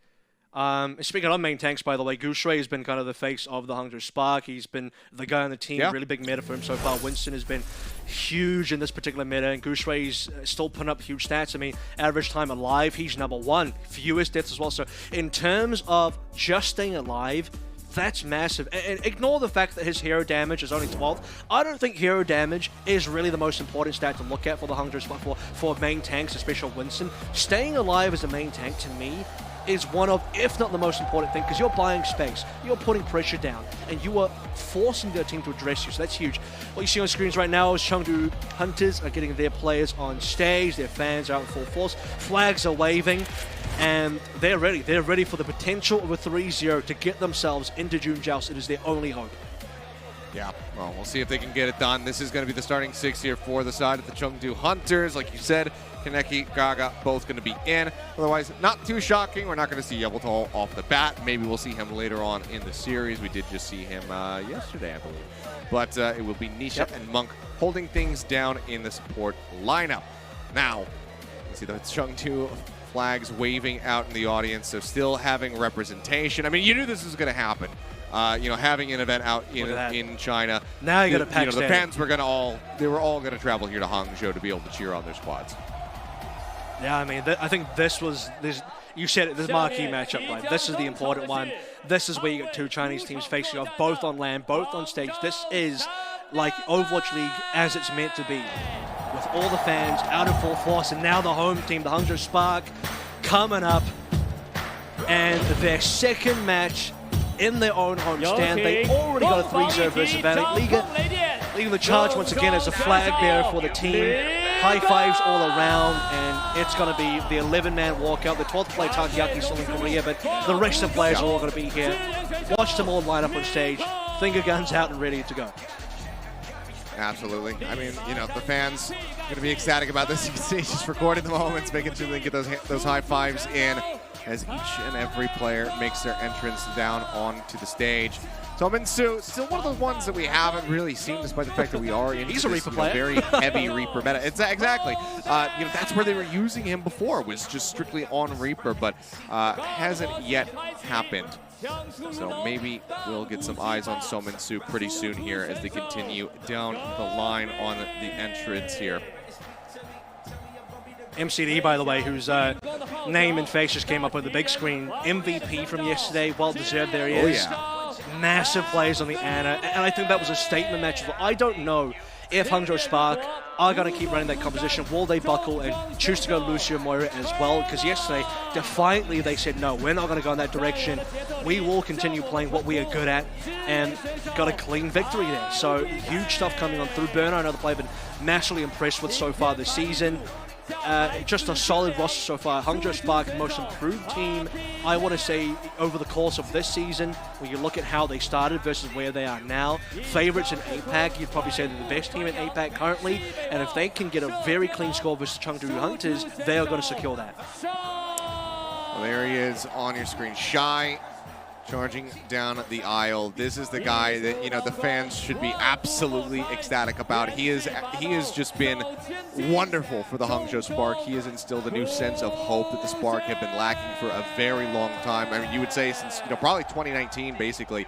Speaking of main tanks, by the way, Guangzhou has been kind of the face of the Hangzhou Spark. He's been the guy on the team, really big meta for him so far. Winston has been huge in this particular meta, and Guangzhou's still putting up huge stats. I mean, average time alive, he's #1. Fewest deaths as well. So in terms of just staying alive, that's massive. And ignore the fact that his hero damage is only 12th. I don't think hero damage is really the most important stat to look at for the Hangzhou Spark, for main tanks, especially Winston. Staying alive as a main tank, to me, is one of, if not the most important thing, because you're buying space, you're putting pressure down, and you are forcing their team to address you, so that's huge. What you see on screens right now is Chengdu Hunters are getting their players on stage, their fans are out in full force, flags are waving, and they're ready. They're ready for the potential of a 3-0 to get themselves into June Joust. It is their only hope.
Yeah, well, we'll see if they can get it done. This is going to be the starting 6 here for the side of the Chengdu Hunters. Like you said, Kaneki, Gaga, both going to be in. Otherwise, not too shocking. We're not going to see Yabutol off the bat. Maybe we'll see him later on in the series. We did just see him yesterday, I believe. But it will be Nisha and Monk holding things down in the support lineup. Now, you see the Chengdu flags waving out in the audience, so still having representation. I mean, you knew this was going to happen. Having an event out in China.
Now you got to pack
the fans were they were all going to travel here to Hangzhou to be able to cheer on their squads.
Yeah, I mean, I think you said it, this marquee matchup, right? This is the important one. This is where you get two Chinese teams facing off, both on land, both on stage. This is like Overwatch League as it's meant to be, with all the fans out in full force, and now the home team, the Hangzhou Spark, coming up, and their second match in their own homestand. They already got a 3-0 versus Valiant. Leading the charge once again as a flag bearer for the team. High fives all around, and it's going to be the 11-man walkout. The 12th player, Takoyaki, still in Korea, but the rest of the players are all going to be here. Watch them all line up on stage, finger guns out and ready to go.
Absolutely. I mean, the fans are going to be ecstatic about this. You can see just recording the moments, making sure they get those high fives in as each and every player makes their entrance down onto the stage. So Minsu, still one of the ones that we haven't really seen, despite the fact that we are in
He's a Reaper player.
Very heavy Reaper meta. Exactly. That's where they were using him before, was just strictly on Reaper, but hasn't yet happened. So maybe we'll get some eyes on Minsu pretty soon here as they continue down the line on the entrance here.
MCD, by the way, whose name and face just came up on the big screen. MVP from yesterday, well deserved. There he is. Massive plays on the Ana, and I think that was a statement match. I don't know if Hangzhou Spark are going to keep running that composition. Will they buckle and choose to go Lucio Moira as well? Because yesterday, defiantly, they said, no, we're not going to go in that direction. We will continue playing what we are good at, and got a clean victory there. So huge stuff coming on through. Burner, another player, been massively impressed with so far this season. Just a solid roster so far. Hangzhou Spark, most improved team, I want to say, over the course of this season. When you look at how they started versus where they are now, favorites in APAC, you'd probably say they're the best team in APAC currently. And if they can get a very clean score versus Chengdu Hunters, they are going to secure that.
Well, there he is on your screen. Shy charging down the aisle. This is the guy that the fans should be absolutely ecstatic about. He has just been wonderful for the Hangzhou Spark. He has instilled a new sense of hope that the Spark have been lacking for a very long time. I mean, you would say since probably 2019, basically,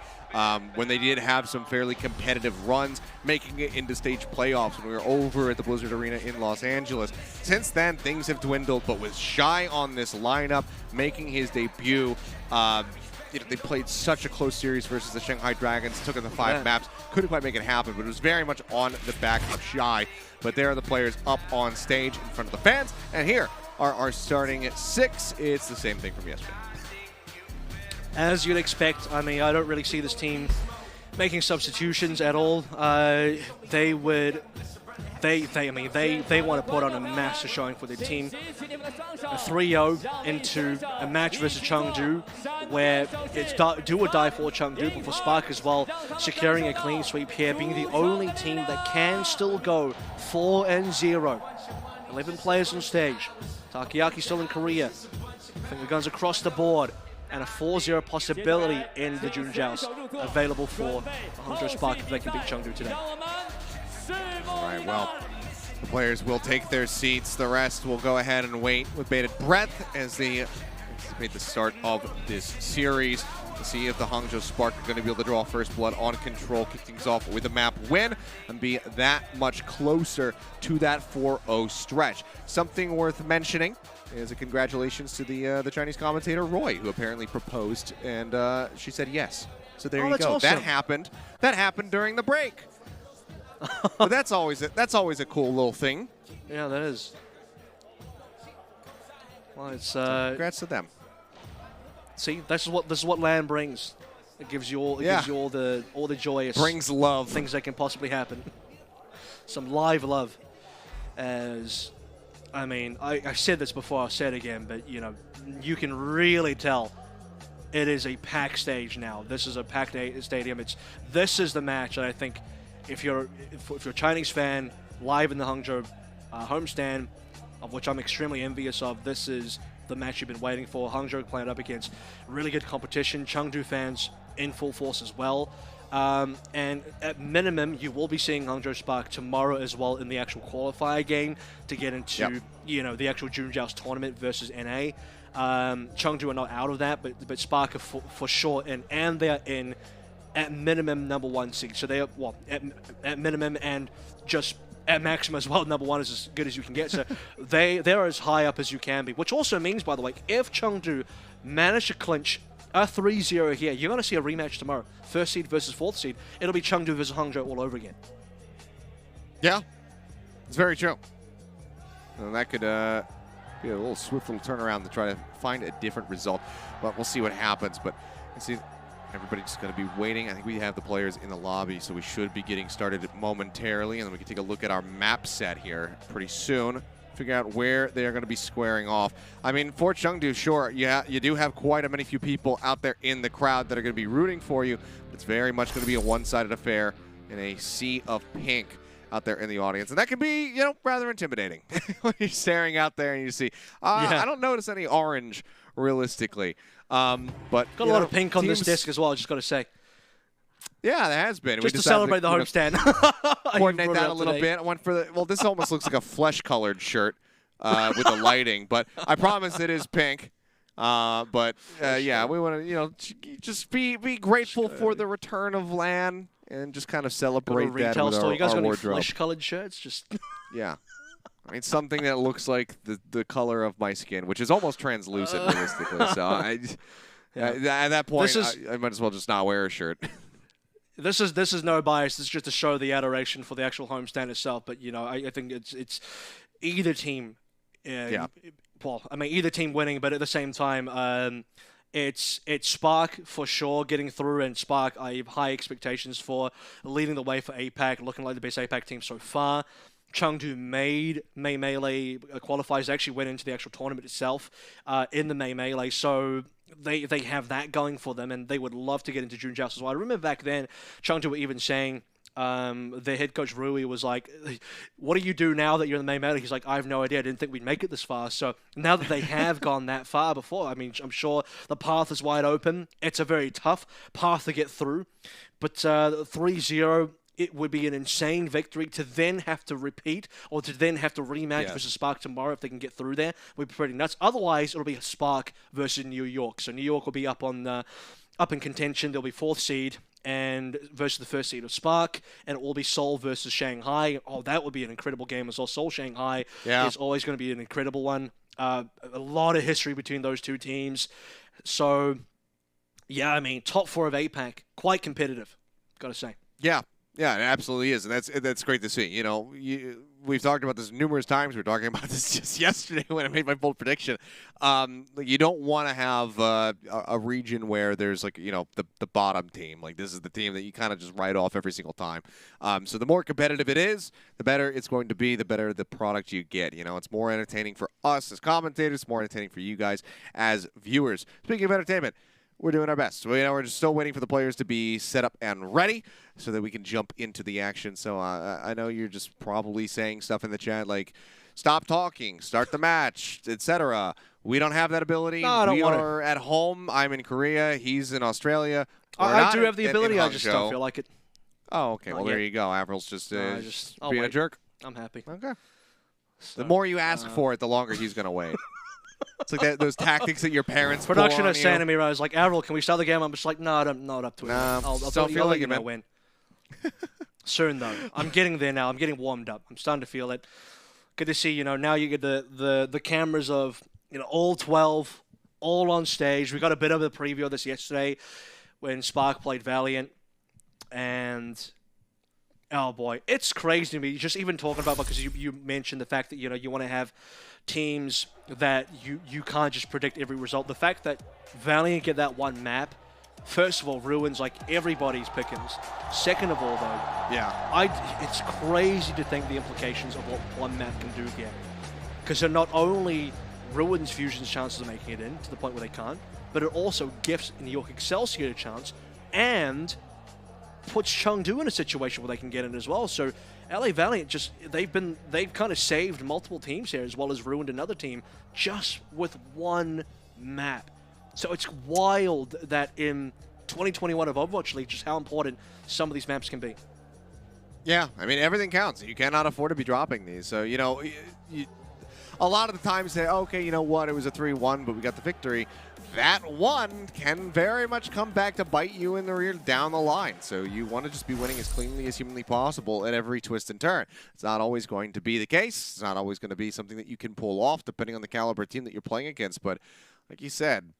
when they did have some fairly competitive runs, making it into stage playoffs when we were over at the Blizzard Arena in Los Angeles. Since then, things have dwindled, but with Shy on this lineup, making his debut, they played such a close series versus the Shanghai Dragons, took in the 5 maps, couldn't quite make it happen, but it was very much on the back of Shy. But there are the players up on stage in front of the fans, and here are our starting at 6. It's the same thing from yesterday.
As you'd expect, I mean, I don't really see this team making substitutions at all. They want to put on a massive showing for their team. A 3-0 into a match versus Chengdu, where it's do or die for Chengdu, but for Spark as well, securing a clean sweep here, being the only team that can still go 4-0. 11 players on stage. Takoyaki still in Korea. Finger guns across the board. And a 4-0 possibility in the June Joust available for Hangzhou Spark if they can beat Chengdu today.
All right, well, the players will take their seats. The rest will go ahead and wait with bated breath as the anticipate the start of this series to see if the Hangzhou Spark are going to be able to draw first blood on Control, kick things off with a map win, and be that much closer to that 4-0 stretch. Something worth mentioning is a congratulations to the Chinese commentator Roy, who apparently proposed, and she said yes. So there you go.
Awesome.
That happened during the break. But that's always a cool little thing.
Yeah, that is. Well, it's
Congrats to them.
see, this is what LAN brings. It gives you all the joyous
Brings love.
things that can possibly happen. Some live love. As I mean, I said this before, I'll say it again, but you know, you can really tell it is a packed stage now. This is a packed stadium. This is the match, and I think if you're a Chinese fan live in the Hangzhou homestand, of which I'm extremely envious of, this is the match you've been waiting for. Hangzhou playing up against really good competition. Chengdu fans in full force as well. And at minimum, you will be seeing Hangzhou Spark tomorrow as well in the actual qualifier game to get into the actual June Joust tournament versus NA. Chengdu are not out of that, but Spark are for sure in, and they're in at minimum #1 seed. So they are at minimum and just at maximum as well. #1 is as good as you can get. So they're as high up as you can be. Which also means, by the way, if Chengdu manage to clinch a 3-0 here, you're going to see a rematch tomorrow. 1st seed versus 4th seed. It'll be Chengdu versus Hangzhou all over again.
Yeah, it's very true. And that could be a little swift little turnaround to try to find a different result. But we'll see what happens. But you see, everybody's going to be waiting. I think we have the players in the lobby, so we should be getting started momentarily. And then we can take a look at our map set here pretty soon. Figure out where they are going to be squaring off. I mean, for Chengdu, sure, yeah, you do have quite a many few people out there in the crowd that are going to be rooting for you. It's very much going to be a one-sided affair in a sea of pink out there in the audience. And that can be, you know, rather intimidating when you're staring out there and you see, I don't notice any orange realistically. But
got a lot of pink on this disc as well, I just got to say.
Yeah, there has been.
Just to celebrate the homestand.
Coordinate that a little bit. I went for the, well, this almost looks like a flesh-colored shirt with the lighting, but I promise it is pink. Yeah, we want to, you know, just be grateful for the return of LAN and just kind of celebrate that with our
You guys got any
wardrobe.
flesh-colored shirts? Just
Yeah. I mean, something that looks like the color of my skin, which is almost translucent, realistically. So at that point, I might as well just not wear a shirt.
This is no bias. This is just to show the adoration for the actual homestand itself. But you know, I think it's either team. Well, I mean, either team winning, but at the same time, it's Spark for sure getting through, and Spark I have high expectations for leading the way for APAC, looking like the best APAC team so far. Chengdu made May Melee qualifiers, actually went into the actual tournament itself in the May Melee, so they have that going for them, and they would love to get into June Joust as well. I remember back then, Chengdu were even saying, their head coach Rui was like, what do you do now that you're in the May Melee? He's like, I have no idea. I didn't think we'd make it this far. So now that they have gone that far before, I mean, I'm sure the path is wide open. It's a very tough path to get through, but 3-0, it would be an insane victory to then have to repeat or to then have to rematch versus Spark tomorrow if they can get through there. Would be pretty nuts. Otherwise, it'll be a Spark versus New York. So New York will be up in contention. They'll be 4th seed and versus the 1st seed of Spark, and it will be Seoul versus Shanghai. Oh, that would be an incredible game as well. Seoul Shanghai is always going to be an incredible one. A lot of history between those two teams. So, yeah, I mean, top 4 of APAC, quite competitive, got to say.
Yeah. Yeah, it absolutely is, and that's great to see. You know, we've talked about this numerous times. We were talking about this just yesterday when I made my bold prediction. You don't want to have a region where there's like, you know, the bottom team. Like, this is the team that you kind of just write off every single time. So the more competitive it is, the better it's going to be, the better the product you get. You know, it's more entertaining for us as commentators, more entertaining for you guys as viewers. Speaking of entertainment, we're doing our best. We're just still waiting for the players to be set up and ready so that we can jump into the action. So I know you're just probably saying stuff in the chat like, stop talking, start the match, etc. We don't have that ability.
No, I don't want
are at home. I'm in Korea. He's in Australia.
I do have the ability. I just don't feel like it.
Oh, okay. Well, there you go. Avril's just being a jerk.
I'm happy.
Okay.
So,
the more you ask for it, the longer he's going to wait. It's like those tactics that your parents pull
Production
on
is
you.
saying to me, I was like, Avril, can we start the game? I'm just like, no, I'm not up to it.
Nah,
I'll
don't feel like it, man.
when. Soon, though. I'm getting there now. I'm getting warmed up. I'm starting to feel it. Good to see, now you get the cameras of, all 12, all on stage. We got a bit of a preview of this yesterday when Spark played Valiant. And, oh boy, it's crazy to me. Just even talking about, because you mentioned the fact that, you want to have teams that you can't just predict every result. The fact that Valiant get that one map, first of all, ruins like everybody's pickings. Second of all, though, it's crazy to think the implications of what one map can do here. Because it not only ruins Fusion's chances of making it in to the point where they can't, but it also gifts York Excelsior a chance and puts Chengdu in a situation where they can get in as well. So LA Valiant they've kind of saved multiple teams here as well as ruined another team just with one map. So it's wild that in 2021 of Overwatch League just how important some of these maps can be.
Yeah, I mean, everything counts. You cannot afford to be dropping these. So, a lot of the time say, okay, you know what, it was a 3-1, but we got the victory. That one can very much come back to bite you in the rear down the line. So you want to just be winning as cleanly as humanly possible at every twist and turn. It's not always going to be the case. It's not always going to be something that you can pull off depending on the caliber team that you're playing against. But like you said,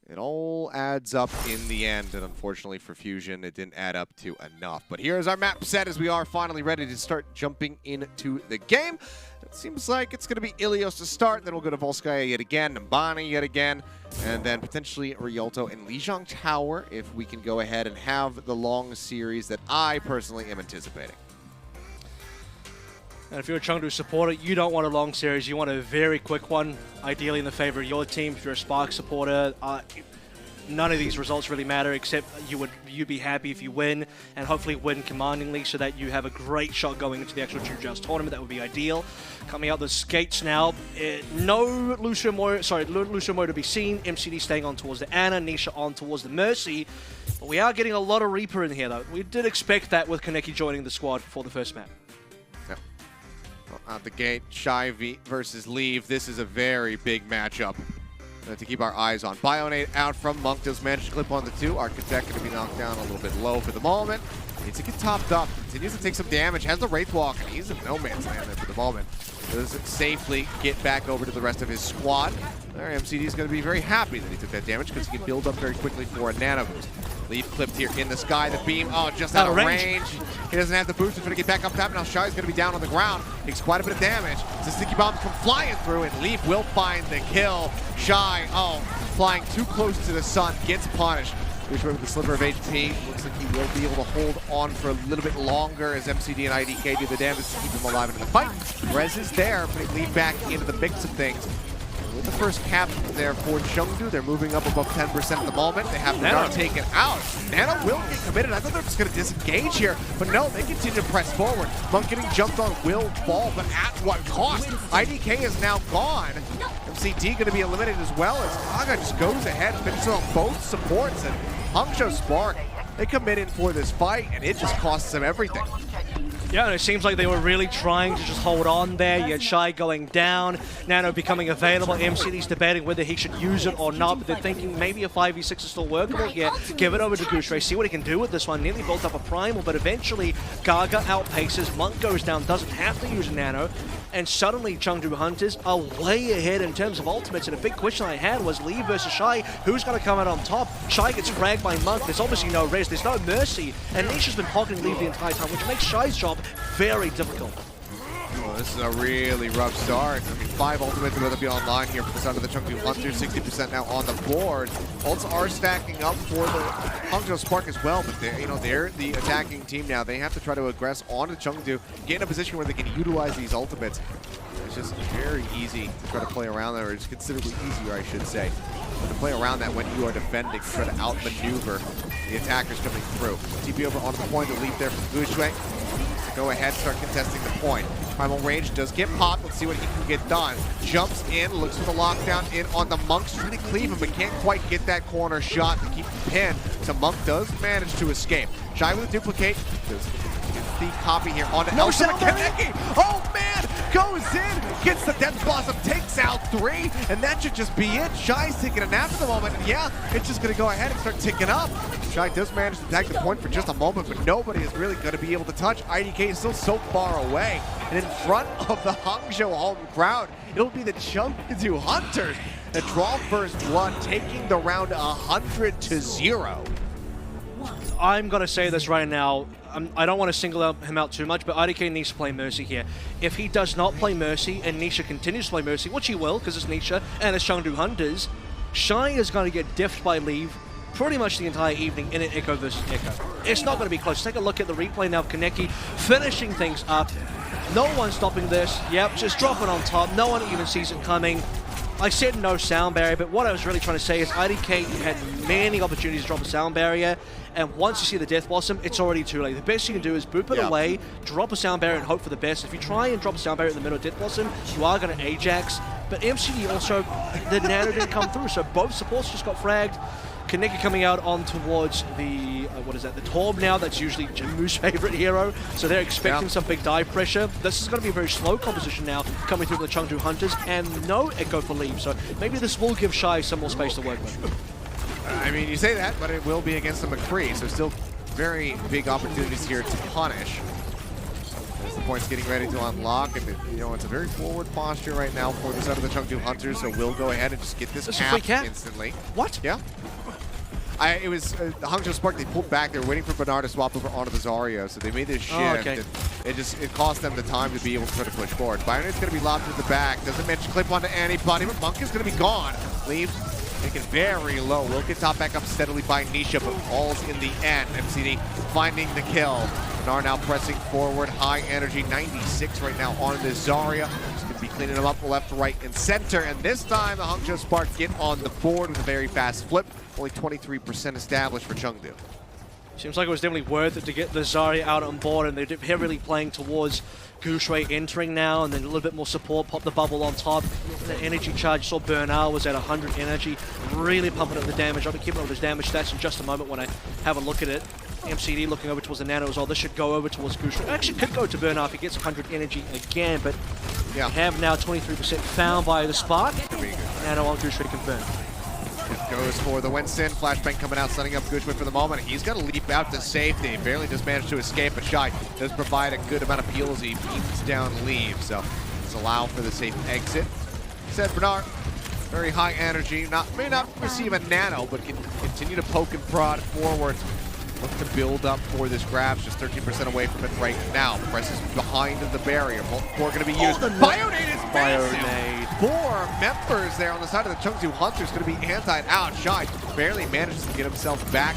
it all adds up in the end, and unfortunately for Fusion, it didn't add up to enough. But here's our map set as we are finally ready to start jumping into the game. It seems like it's going to be Ilios to start, then we'll go to Volskaya yet again, Nambani yet again, and then potentially Rialto and Lijiang Tower if we can go ahead and have the long series that I personally am anticipating.
And if you're a Chengdu supporter, you don't want a long series. You want a very quick one, ideally in the favor of your team. If you're a Spark supporter, none of these results really matter, except you'd be happy if you win, and hopefully win commandingly so that you have a great shot going into the actual June Joust tournament. That would be ideal. Coming out the skates now. No Lucio Moyo to be seen. MCD staying on towards the Ana, Nisha on towards the Mercy. But we are getting a lot of Reaper in here, though. We did expect that with Kaneki joining the squad for the first map.
Out the gate, Shy versus Leave. This is a very big matchup to keep our eyes on. Bionate out from Monk does manage to clip on the 2. Architect going to be knocked down a little bit low for the moment. Needs to get topped up. Continues to take some damage. Has the Wraith Walk, and he's in no man's land there for the moment. Does safely get back over to the rest of his squad. There, MCD is going to be very happy that he took that damage because he can build up very quickly for a nano boost. Leaf clipped here in the sky. The beam, just out of range. He doesn't have the boost. He's going to get back up top. Now Shy's going to be down on the ground. Takes quite a bit of damage. The sticky bombs come flying through, and Leaf will find the kill. Shy, flying too close to the sun, gets punished. Which with the sliver of HP, looks like he will be able to hold on for a little bit longer as MCD and IDK do the damage to keep him alive in the fight. Rez is there, putting Leaf back into the mix of things. With the first cap there for Chengdu, they're moving up above 10% at the moment. They have Nano taken out. Nano will get committed. I thought they were just going to disengage here, but no, they continue to press forward. Monk getting jumped on will fall, but at what cost? IDK is now gone. MCD going to be eliminated as well as Kaga just goes ahead, finishes on both supports, and Hangzhou Spark, they come in for this fight, and it just costs them everything.
Yeah, and it seems like they were really trying to just hold on there. You had Shy going down, Nano becoming available. MCD's debating whether he should use it or not, but they're thinking maybe a 5v6 is still workable. Yeah, give it over to Goose Ray, see what he can do with this one. Nearly built up a primal, but eventually Gaga outpaces. Monk goes down, doesn't have to use a Nano, and suddenly Chengdu Hunters are way ahead in terms of ultimates. And a big question I had was Lee versus Shy. Who's going to come out on top? Shy gets fragged by Monk. There's obviously no res. There's no mercy. And Nisha's been pocketing Lee the entire time, which makes Shy's job very difficult.
Oh, this is a really rough start. I mean, 5 ultimates are going to be online here for the side of the Chengdu Hunters. 60% now on the board. Ults are stacking up for the Hangzhou Spark as well, but they're the attacking team now. They have to try to aggress onto Chengdu, get in a position where they can utilize these ultimates. It's just very easy to try to play around that, or it's considerably easier, I should say, to play around that when you are defending, to try to outmaneuver the attackers coming through. TP over onto the point, the leap there from Gushway. Go ahead, start contesting the point. Primal Range does get popped. Let's see what he can get done. Jumps in, looks for the lockdown in on the Monks, trying to cleave him, but can't quite get that corner shot to keep the pin. So Monk does manage to escape. Shy with a duplicate. Does get the copy here on Elsa Kaneki. Oh man! goes in, gets the Death Blossom, takes out 3, and that should just be it. Shy's taking a nap for the moment, and yeah, it's just going to go ahead and start ticking up. Shy does manage to tag the point for just a moment, but nobody is really going to be able to touch. IDK is still so far away, and in front of the Hangzhou home crowd, it'll be the Chengdu Hunters that draw first blood, taking the round 100-0.
I'm going to say this right now. I don't want to single him out too much, but IDK needs to play Mercy here. If he does not play Mercy and Nisha continues to play Mercy, which he will because it's Nisha and it's Chengdu Hunters, Shy is going to get diffed by Leave pretty much the entire evening in an Echo versus Echo. It's not going to be close. Take a look at the replay now of Kaneki finishing things up. No one stopping this. Yep, just drop it on top. No one even sees it coming. I said no sound barrier, but what I was really trying to say is IDK had many opportunities to drop a sound barrier, and once you see the Death Blossom, it's already too late. The best you can do is boop it away, drop a sound barrier, and hope for the best. If you try and drop a sound barrier in the middle of Death Blossom, you are going to Ajax. But MCD also, the nano didn't come through, so both supports just got fragged. Kaneki coming out on towards the, what is that, the Torb now. That's usually Jinwoo's favorite hero, so they're expecting some big dive pressure. This is going to be a very slow composition now, coming through the Chengdu Hunters, and no Echo for Leave, so maybe this will give Shy some more space to work with.
I mean, you say that, but it will be against the McCree, so still very big opportunities here to punish. As the point's getting ready to unlock, and you know, it's a very forward posture right now for the side of the Chengdu Hunters, so we'll go ahead and just get this cap instantly.
What?
Yeah. It was the Hangzhou Spark. They pulled back. They were waiting for Bernard to swap over onto the Zarya, so they made this shift. And it cost them the time to be able to try to push forward. Byron's going to be lobbed to the back. Doesn't manage to clip onto anybody, but Monk is going to be gone. Leaves, making very low. Will get top back up steadily by Nisha, but falls in the end. MCD finding the kill. Bernard now pressing forward. High energy, 96 right now on the Zarya. Just going to be cleaning them up left, right, and center. And this time, the Hangzhou Spark get on the board with a very fast flip. Only 23% established for Chengdu.
Seems like it was definitely worth it to get the Zarya out on board, and they're heavily playing towards Guangzhou entering now, and then a little bit more support, pop the bubble on top. The energy charge, saw Bernard was at 100 energy, really pumping up the damage. I'll be keeping up with his damage stats in just a moment when I have a look at it. MCD looking over towards the Nano as well. This should go over towards Guangzhou. Actually could go to Bernard if he gets 100 energy again, but we have now 23% found by the Spark. Nano on Guangzhou confirmed.
Goes for the Winston. Flashbang coming out, setting up Gushwick for the moment. He's going to leap out to safety. Barely just managed to escape, but Shy does provide a good amount of peel as he beams down Leave. So let's allow for the safe exit. Said Bernard, very high energy. May not receive a nano, but can continue to poke and prod forward. Look to build up for this grab. Just 13% away from it right now. Presses behind the barrier. Multiple going to be used. Bionade is massive. 4 members there on the side of the Chengdu Hunters going to be anti-out. Shy barely manages to get himself back